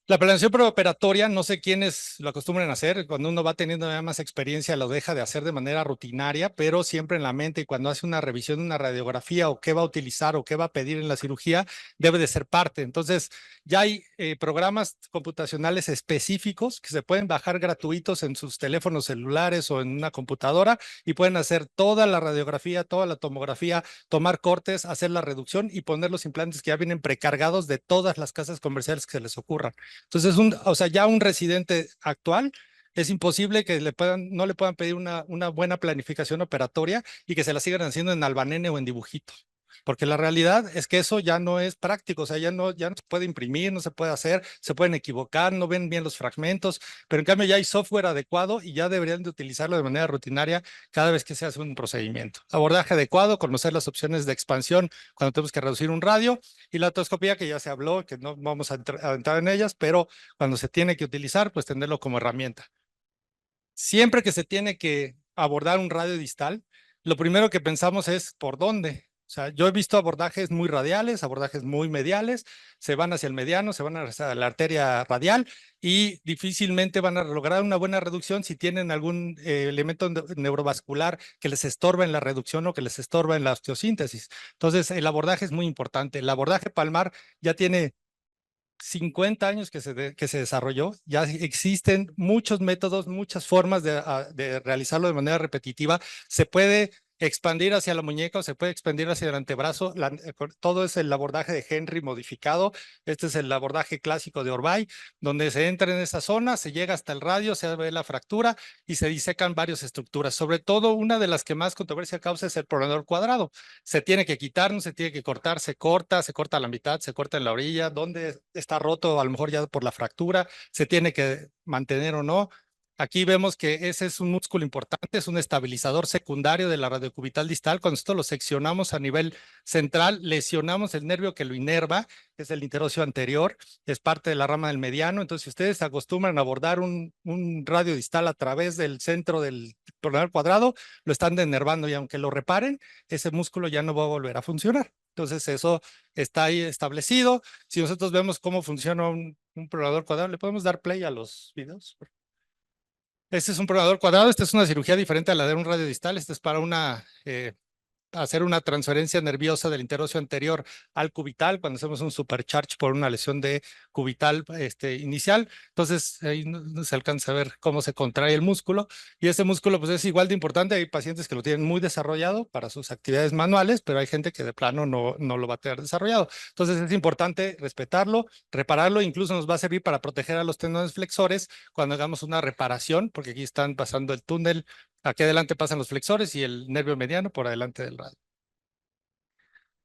La planeación preoperatoria, no sé quiénes lo acostumbran a hacer, cuando uno va teniendo ya más experiencia lo deja de hacer de manera rutinaria, pero siempre en la mente y cuando hace una revisión, una radiografía o qué va a utilizar o qué va a pedir en la cirugía, debe de ser parte. Entonces, ya hay programas computacionales específicos que se pueden bajar gratuitos en sus teléfonos celulares o en una computadora y pueden hacer toda la radiografía, toda la tomografía, tomar cortes, hacer la reducción y poner los implantes que ya vienen precargados de todas las casas comerciales que se les ocurran. Entonces, o sea, ya un residente actual es imposible que no le puedan pedir una buena planificación operatoria y que se la sigan haciendo en albanene o en dibujito. porque la realidad es que eso ya no es práctico, o sea, ya no se puede imprimir, no se puede hacer, se pueden equivocar, no ven bien los fragmentos, pero en cambio ya hay software adecuado y ya deberían de utilizarlo de manera rutinaria cada vez que se hace un procedimiento. Abordaje adecuado, conocer las opciones de expansión cuando tenemos que reducir un radio, y la otoscopía, que ya se habló, que no vamos a entrar en ellas, pero cuando se tiene que utilizar, pues tenerlo como herramienta. Siempre que se tiene que abordar un radio distal, lo primero que pensamos es ¿por dónde? O sea, yo he visto abordajes muy radiales, abordajes muy mediales, se van hacia el mediano, se van hacia la arteria radial y difícilmente van a lograr una buena reducción si tienen algún elemento neurovascular que les estorba en la reducción o que les estorba en la osteosíntesis. Entonces, el abordaje es muy importante. El abordaje palmar ya tiene 50 años que se desarrolló, ya existen muchos métodos, muchas formas de realizarlo de manera repetitiva. Se puede expandir hacia la muñeca o se puede expandir hacia el antebrazo. Todo es el abordaje de Henry modificado. Este es el abordaje clásico de Orbay, donde se entra en esa zona, se llega hasta el radio, se ve la fractura y se disecan varias estructuras. Sobre todo, una de las que más controversia causa es el pronador cuadrado. Se tiene que quitar, no se tiene que cortar, se corta a la mitad, se corta en la orilla, donde está roto a lo mejor ya por la fractura, se tiene que mantener o no. Aquí vemos que ese es un músculo importante, es un estabilizador secundario de la radiocubital distal. Cuando esto lo seccionamos a nivel central, lesionamos el nervio que lo inerva, que es el interóseo anterior, es parte de la rama del mediano. Entonces, si ustedes acostumbran a abordar un radio distal a través del centro del pronador cuadrado, lo están denervando y aunque lo reparen, ese músculo ya no va a volver a funcionar. Entonces, eso está ahí establecido. Si nosotros vemos cómo funciona un pronador cuadrado, ¿le podemos dar play a los videos? Este es un pronador cuadrado. Esta es una cirugía diferente a la de un radio distal. Este es para hacer una transferencia nerviosa del interóseo anterior al cubital cuando hacemos un supercharge por una lesión de cubital inicial. Entonces ahí no se alcanza a ver cómo se contrae el músculo y ese músculo pues es igual de importante. Hay pacientes que lo tienen muy desarrollado para sus actividades manuales, pero hay gente que de plano no lo va a tener desarrollado. Entonces es importante respetarlo, repararlo, incluso nos va a servir para proteger a los tendones flexores cuando hagamos una reparación, porque aquí están pasando el túnel. Aquí adelante pasan los flexores y el nervio mediano por adelante del radio.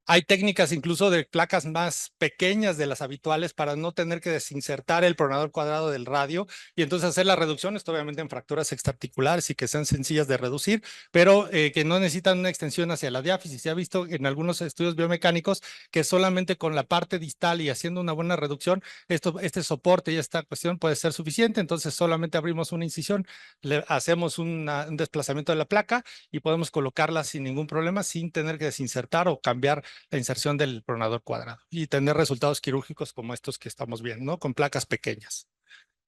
Hay técnicas incluso de placas más pequeñas de las habituales para no tener que desinsertar el pronador cuadrado del radio y entonces hacer la reducción, esto obviamente en fracturas extraarticulares y que sean sencillas de reducir, pero que no necesitan una extensión hacia la diáfisis. Se ha visto en algunos estudios biomecánicos que solamente con la parte distal y haciendo una buena reducción, este soporte y esta cuestión puede ser suficiente. Entonces solamente abrimos una incisión, le hacemos un desplazamiento de la placa y podemos colocarla sin ningún problema, sin tener que desinsertar o cambiar la inserción del pronador cuadrado y tener resultados quirúrgicos como estos que estamos viendo, ¿no? Con placas pequeñas.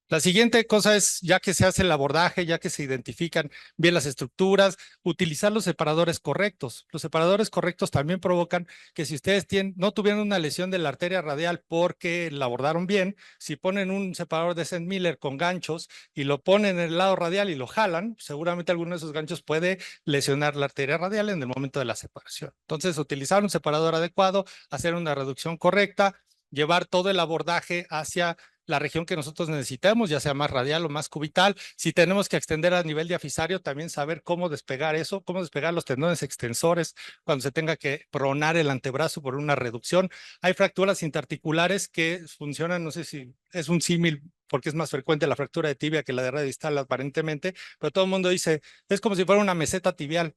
La siguiente cosa es, ya que se hace el abordaje, ya que se identifican bien las estructuras, utilizar los separadores correctos. Los separadores correctos también provocan que si ustedes no tuvieron una lesión de la arteria radial porque la abordaron bien, si ponen un separador de St. Miller con ganchos y lo ponen en el lado radial y lo jalan, seguramente alguno de esos ganchos puede lesionar la arteria radial en el momento de la separación. Entonces, utilizar un separador adecuado, hacer una reducción correcta, llevar todo el abordaje hacia la región que nosotros necesitamos, ya sea más radial o más cubital. Si tenemos que extender a nivel diafisario, también saber cómo despegar eso, cómo despegar los tendones extensores cuando se tenga que pronar el antebrazo por una reducción. Hay fracturas interarticulares que funcionan, no sé si es un símil porque es más frecuente la fractura de tibia que la de radio distal aparentemente, pero todo el mundo dice, es como si fuera una meseta tibial.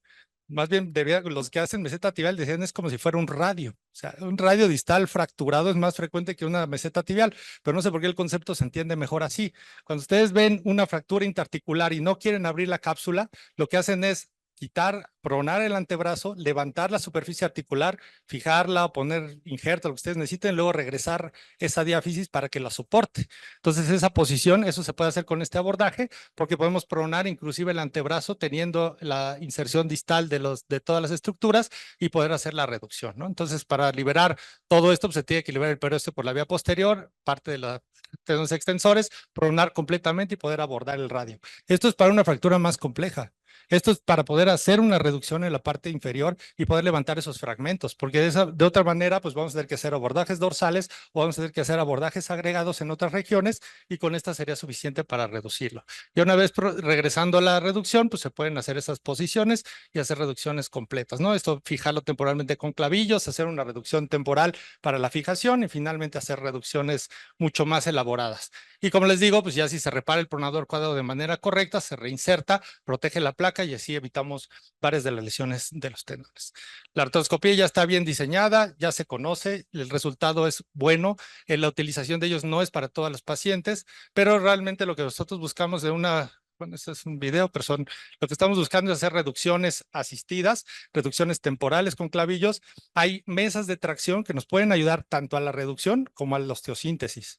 Más bien, los que hacen meseta tibial decían es como si fuera un radio. O sea, un radio distal fracturado es más frecuente que una meseta tibial, pero no sé por qué el concepto se entiende mejor así. Cuando ustedes ven una fractura interarticular y no quieren abrir la cápsula, lo que hacen es quitar, pronar el antebrazo, levantar la superficie articular, fijarla, poner injerto, lo que ustedes necesiten, luego regresar esa diáfisis para que la soporte. Entonces, esa posición, eso se puede hacer con este abordaje, porque podemos pronar inclusive el antebrazo teniendo la inserción distal de todas las estructuras y poder hacer la reducción, ¿no? Entonces, para liberar todo esto, pues, se tiene que liberar el periósteo por la vía posterior, parte de los tendones extensores, pronar completamente y poder abordar el radio. Esto es para una fractura más compleja. Esto es para poder hacer una reducción en la parte inferior y poder levantar esos fragmentos, porque de otra manera pues vamos a tener que hacer abordajes dorsales o vamos a tener que hacer abordajes agregados en otras regiones y con esta sería suficiente para reducirlo. Y una vez regresando a la reducción, pues se pueden hacer esas posiciones y hacer reducciones completas, ¿no? Esto, fijarlo temporalmente con clavillos, hacer una reducción temporal para la fijación y finalmente hacer reducciones mucho más elaboradas. Y como les digo, pues ya si se repara el pronador cuadrado de manera correcta, se reinserta, protege la placa y así evitamos varias de las lesiones de los tendones. La artroscopía ya está bien diseñada, ya se conoce, el resultado es bueno, la utilización de ellos no es para todos los pacientes, pero realmente lo que nosotros buscamos de bueno, este es un video, pero lo que estamos buscando es hacer reducciones asistidas, reducciones temporales con clavillos. Hay mesas de tracción que nos pueden ayudar tanto a la reducción como a la osteosíntesis.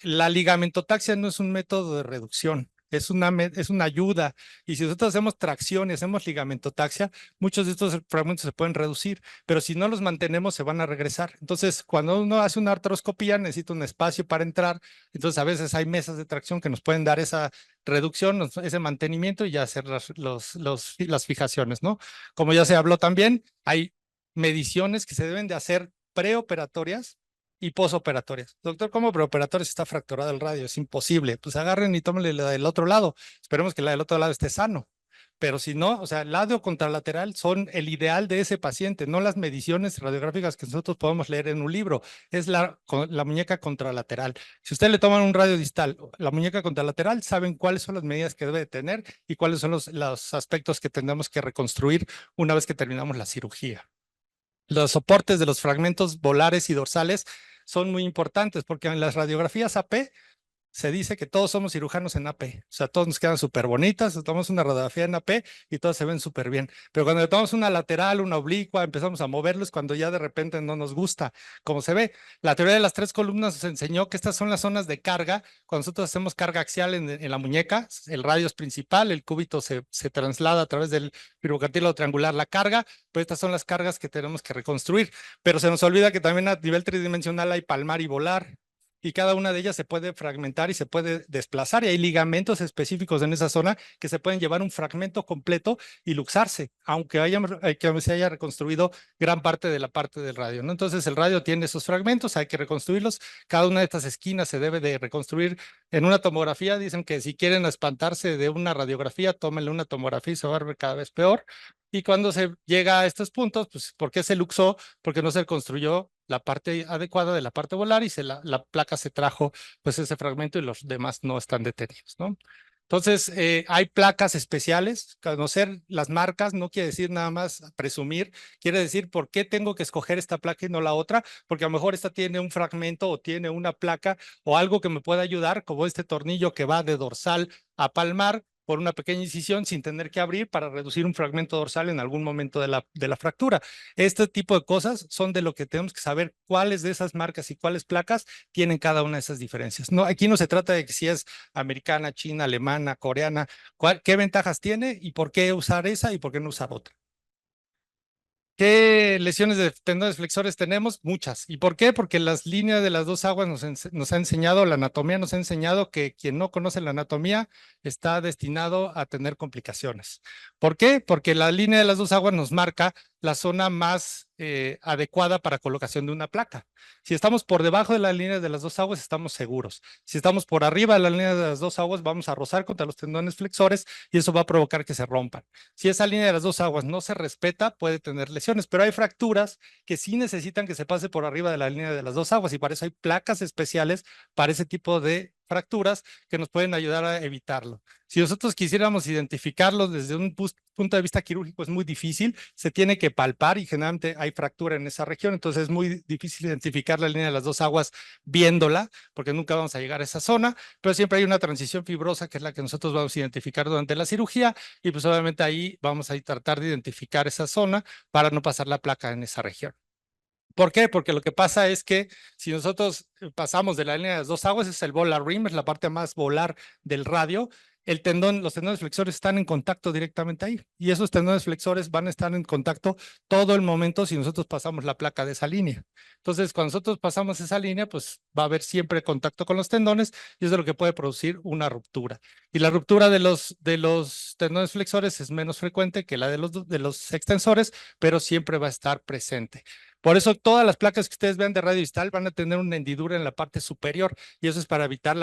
La ligamentotaxia no es un método de reducción, es una ayuda. Y si nosotros hacemos tracción y hacemos ligamentotaxia, muchos de estos fragmentos se pueden reducir, pero si no los mantenemos, se van a regresar. Entonces, cuando uno hace una artroscopía, necesita un espacio para entrar. Entonces, a veces hay mesas de tracción que nos pueden dar esa reducción, ese mantenimiento y ya hacer las fijaciones, ¿no? Como ya se habló también, hay mediciones que se deben de hacer preoperatorias y posoperatorias. Doctor, ¿cómo preoperatorias está fracturado el radio? Es imposible. Pues agarren y tómenle la del otro lado. Esperemos que la del otro lado esté sano. Pero si no, o sea, lado contralateral son el ideal de ese paciente, no las mediciones radiográficas que nosotros podemos leer en un libro. Es la muñeca contralateral. Si usted le toman un radio distal, la muñeca contralateral, saben cuáles son las medidas que debe tener y cuáles son los aspectos que tendremos que reconstruir una vez que terminamos la cirugía. Los soportes de los fragmentos volares y dorsales son muy importantes porque en las radiografías AP se dice que todos somos cirujanos en AP. O sea, todos nos quedan súper bonitas, tomamos una radiografía en AP y todos se ven súper bien. Pero cuando le tomamos una lateral, una oblicua, empezamos a moverlos cuando ya de repente no nos gusta como se ve. La teoría de las 3 columnas nos enseñó que estas son las zonas de carga. Cuando nosotros hacemos carga axial en la muñeca, el radio es principal, el cúbito se traslada a través del fibrocartílago triangular la carga, pues estas son las cargas que tenemos que reconstruir. Pero se nos olvida que también a nivel tridimensional hay palmar y volar, y cada una de ellas se puede fragmentar y se puede desplazar, y hay ligamentos específicos en esa zona que se pueden llevar un fragmento completo y luxarse, aunque se haya reconstruido gran parte de la parte del radio, ¿no? Entonces el radio tiene esos fragmentos, hay que reconstruirlos, cada una de estas esquinas se debe de reconstruir en una tomografía. Dicen que si quieren espantarse de una radiografía, tómenle una tomografía y se va a ver cada vez peor. Y cuando se llega a estos puntos, pues ¿por qué se luxó? Porque no se construyó la parte adecuada de la parte volar y la placa se trajo pues ese fragmento y los demás no están detenidos, ¿no? Entonces, hay placas especiales. Conocer las marcas no quiere decir nada más presumir, quiere decir por qué tengo que escoger esta placa y no la otra, porque a lo mejor esta tiene un fragmento o tiene una placa o algo que me pueda ayudar, como este tornillo que va de dorsal a palmar por una pequeña incisión sin tener que abrir para reducir un fragmento dorsal en algún momento de la fractura. Este tipo de cosas son de lo que tenemos que saber cuáles de esas marcas y cuáles placas tienen cada una de esas diferencias. No, aquí no se trata de que si es americana, china, alemana, coreana, qué ventajas tiene y por qué usar esa y por qué no usar otra. ¿Qué lesiones de tendones flexores tenemos? Muchas. ¿Y por qué? Porque las líneas de las dos aguas nos ha enseñado, la anatomía nos ha enseñado que quien no conoce la anatomía está destinado a tener complicaciones. ¿Por qué? Porque la línea de las dos aguas nos marca la zona más adecuada para colocación de una placa. Si estamos por debajo de la línea de las dos aguas, estamos seguros. Si estamos por arriba de la línea de las dos aguas, vamos a rozar contra los tendones flexores y eso va a provocar que se rompan. Si esa línea de las dos aguas no se respeta, puede tener lesiones, pero hay fracturas que sí necesitan que se pase por arriba de la línea de las dos aguas y para eso hay placas especiales para ese tipo de fracturas que nos pueden ayudar a evitarlo. Si nosotros quisiéramos identificarlo desde un punto de vista quirúrgico es muy difícil, se tiene que palpar y generalmente hay fractura en esa región, entonces es muy difícil identificar la línea de las dos aguas viéndola, porque nunca vamos a llegar a esa zona, pero siempre hay una transición fibrosa que es la que nosotros vamos a identificar durante la cirugía y pues obviamente ahí vamos a tratar de identificar esa zona para no pasar la placa en esa región. ¿Por qué? Porque lo que pasa es que si nosotros pasamos de la línea de las dos aguas, es el volar rim, es la parte más volar del radio, el tendón, los tendones flexores están en contacto directamente ahí. Y esos tendones flexores van a estar en contacto todo el momento si nosotros pasamos la placa de esa línea. Entonces, cuando nosotros pasamos esa línea, pues va a haber siempre contacto con los tendones y eso es lo que puede producir una ruptura. Y la ruptura de los tendones flexores es menos frecuente que la de los extensores, pero siempre va a estar presente. Por eso todas las placas que ustedes vean de radio distal van a tener una hendidura en la parte superior y eso es para evitar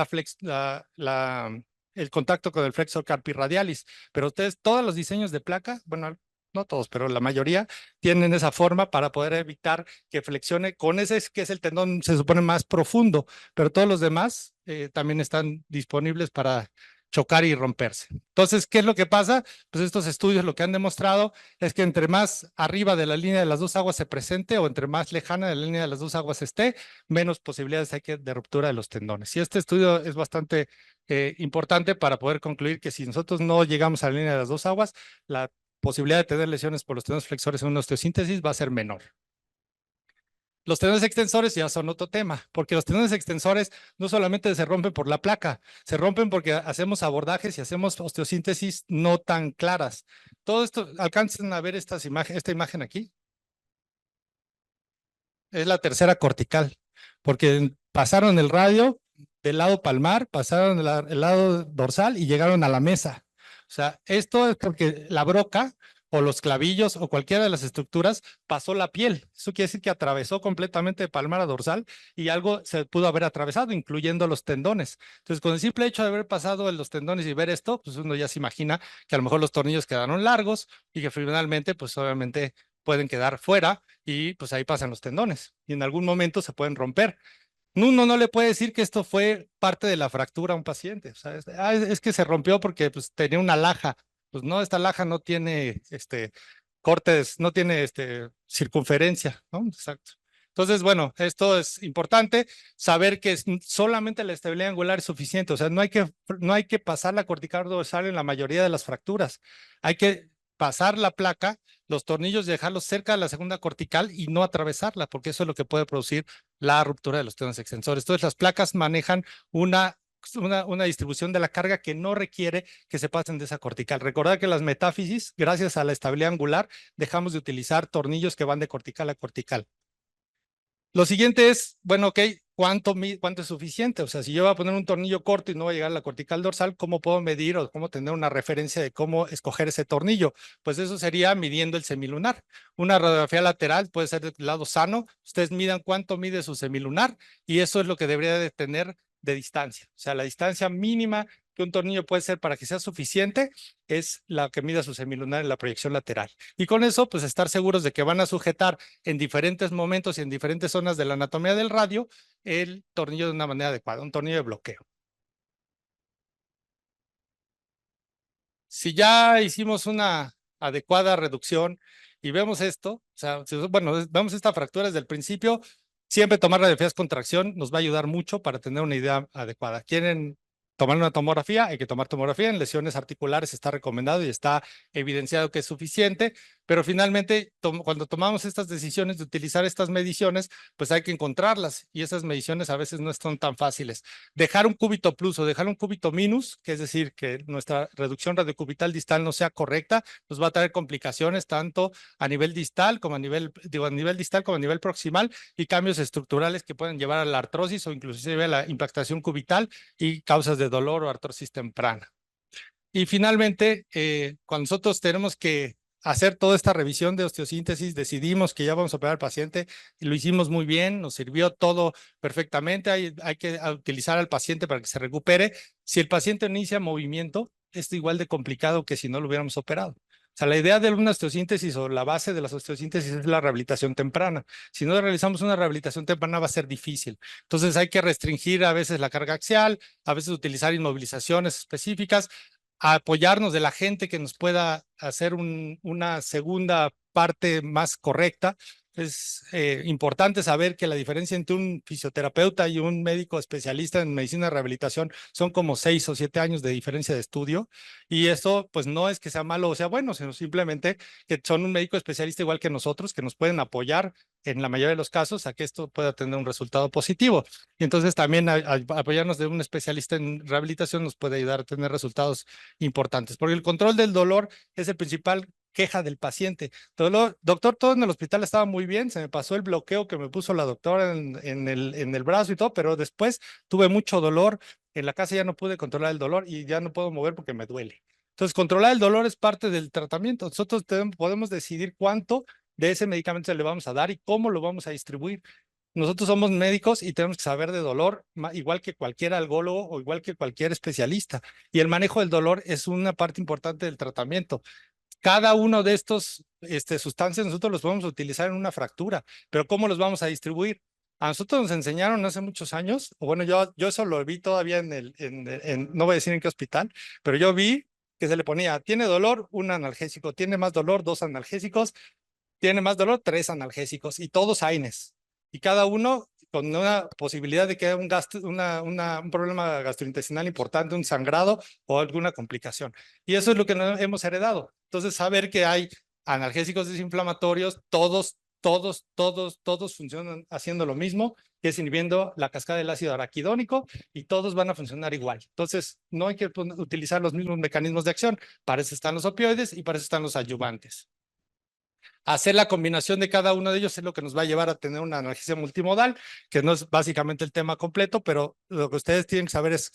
el contacto con el flexor carpirradialis. Pero ustedes, todos los diseños de placa, bueno, no todos, pero la mayoría tienen esa forma para poder evitar que flexione con ese que es el tendón, se supone más profundo, pero todos los demás también están disponibles para chocar y romperse. Entonces, ¿qué es lo que pasa? Pues estos estudios lo que han demostrado es que entre más arriba de la línea de las dos aguas se presente o entre más lejana de la línea de las dos aguas esté, menos posibilidades hay de ruptura de los tendones. Y este estudio es bastante importante para poder concluir que si nosotros no llegamos a la línea de las dos aguas, la posibilidad de tener lesiones por los tendones flexores en una osteosíntesis va a ser menor. Los tendones extensores ya son otro tema, porque los tendones extensores no solamente se rompen por la placa, se rompen porque hacemos abordajes y hacemos osteosíntesis no tan claras. Todo esto, alcancen a ver esta imagen aquí. Es la tercera cortical, porque pasaron el radio del lado palmar, pasaron el lado dorsal y llegaron a la mesa. O sea, esto es porque la broca o los clavillos o cualquiera de las estructuras pasó la piel. Eso quiere decir que atravesó completamente de palmar a dorsal y algo se pudo haber atravesado, incluyendo los tendones. Entonces, con el simple hecho de haber pasado en los tendones y ver esto, pues uno ya se imagina que a lo mejor los tornillos quedaron largos y que finalmente, pues obviamente pueden quedar fuera y pues ahí pasan los tendones y en algún momento se pueden romper. Uno no le puede decir que esto fue parte de la fractura a un paciente. O sea, es que se rompió porque pues, tenía una laja. Pues no, esta laja no tiene cortes, no tiene circunferencia, ¿no? Exacto. Entonces, bueno, esto es importante, saber que solamente la estabilidad angular es suficiente. O sea, no hay que pasar la cortical dorsal en la mayoría de las fracturas. Hay que pasar la placa, los tornillos, dejarlos cerca de la segunda cortical y no atravesarla, porque eso es lo que puede producir la ruptura de los tendones extensores. Entonces, las placas manejan una distribución de la carga que no requiere que se pasen de esa cortical. Recordad que las metáfisis, gracias a la estabilidad angular, dejamos de utilizar tornillos que van de cortical a cortical. Lo siguiente es, bueno, ok, ¿cuánto es suficiente? O sea, si yo voy a poner un tornillo corto y no voy a llegar a la cortical dorsal, ¿cómo puedo medir o cómo tener una referencia de cómo escoger ese tornillo? Pues eso sería midiendo el semilunar. Una radiografía lateral puede ser del lado sano. Ustedes midan cuánto mide su semilunar y eso es lo que debería de tener de distancia. O sea, la distancia mínima que un tornillo puede ser para que sea suficiente es la que mida su semilunar en la proyección lateral. Y con eso, pues estar seguros de que van a sujetar en diferentes momentos y en diferentes zonas de la anatomía del radio el tornillo de una manera adecuada, un tornillo de bloqueo. Si ya hicimos una adecuada reducción y vemos esto, o sea, bueno, vemos esta fractura desde el principio, siempre tomar radiografías con tracción nos va a ayudar mucho para tener una idea adecuada. ¿Quieren tomar una tomografía? Hay que tomar tomografía. En lesiones articulares está recomendado y está evidenciado que es suficiente, pero finalmente cuando tomamos estas decisiones de utilizar estas mediciones, pues hay que encontrarlas y esas mediciones a veces no son tan fáciles. Dejar un cúbito plus o dejar un cúbito minus, que es decir, que nuestra reducción radiocubital distal no sea correcta, nos va a traer complicaciones tanto a nivel distal como a nivel distal como a nivel proximal y cambios estructurales que pueden llevar a la artrosis o inclusive a la impactación cubital y causas de dolor o artrosis temprana. Y finalmente, cuando nosotros tenemos que hacer toda esta revisión de osteosíntesis, decidimos que ya vamos a operar al paciente, y lo hicimos muy bien, nos sirvió todo perfectamente, hay que utilizar al paciente para que se recupere. Si el paciente no inicia movimiento, es igual de complicado que si no lo hubiéramos operado. O sea, la idea de una osteosíntesis o la base de las osteosíntesis es la rehabilitación temprana. Si no realizamos una rehabilitación temprana va a ser difícil. Entonces hay que restringir a veces la carga axial, a veces utilizar inmovilizaciones específicas, a apoyarnos de la gente que nos pueda hacer una segunda parte más correcta, Es importante saber que la diferencia entre un fisioterapeuta y un médico especialista en medicina de rehabilitación son como 6 o 7 años de diferencia de estudio. Y esto pues no es que sea malo o sea bueno, sino simplemente que son un médico especialista igual que nosotros, que nos pueden apoyar en la mayoría de los casos a que esto pueda tener un resultado positivo. Y entonces también apoyarnos de un especialista en rehabilitación nos puede ayudar a tener resultados importantes, porque el control del dolor es el principal queja del paciente. Doctor, todo en el hospital estaba muy bien, se me pasó el bloqueo que me puso la doctora en el brazo y todo, pero después tuve mucho dolor, en la casa ya no pude controlar el dolor y ya no puedo mover porque me duele. Entonces, controlar el dolor es parte del tratamiento. Nosotros podemos decidir cuánto de ese medicamento le vamos a dar y cómo lo vamos a distribuir. Nosotros somos médicos y tenemos que saber de dolor, igual que cualquier algólogo o igual que cualquier especialista. Y el manejo del dolor es una parte importante del tratamiento. Cada uno de estos sustancias nosotros los podemos utilizar en una fractura, pero ¿cómo los vamos a distribuir? A nosotros nos enseñaron hace muchos años, o bueno, yo eso lo vi todavía no voy a decir en qué hospital, pero yo vi que se le ponía, tiene dolor, un analgésico, tiene más dolor, 2 analgésicos, tiene más dolor, 3 analgésicos, y todos AINES. Y cada uno con una posibilidad de que haya un problema gastrointestinal importante, un sangrado o alguna complicación. Y eso es lo que hemos heredado. Entonces, saber que hay analgésicos desinflamatorios, todos funcionan haciendo lo mismo, que es inhibiendo la cascada del ácido araquidónico, y todos van a funcionar igual. Entonces, no hay que utilizar los mismos mecanismos de acción. Para eso están los opioides y para eso están los adyuvantes. Hacer la combinación de cada uno de ellos es lo que nos va a llevar a tener una analgesia multimodal, que no es básicamente el tema completo, pero lo que ustedes tienen que saber es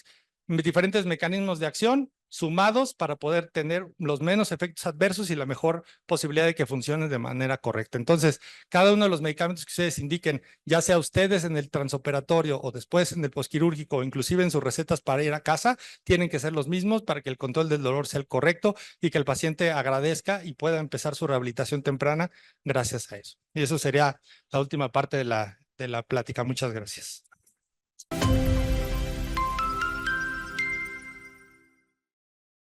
diferentes mecanismos de acción sumados para poder tener los menos efectos adversos y la mejor posibilidad de que funcionen de manera correcta. Entonces, cada uno de los medicamentos que ustedes indiquen, ya sea ustedes en el transoperatorio o después en el posquirúrgico o inclusive en sus recetas para ir a casa, tienen que ser los mismos para que el control del dolor sea el correcto y que el paciente agradezca y pueda empezar su rehabilitación temprana gracias a eso. Y eso sería la última parte de la plática. Muchas gracias.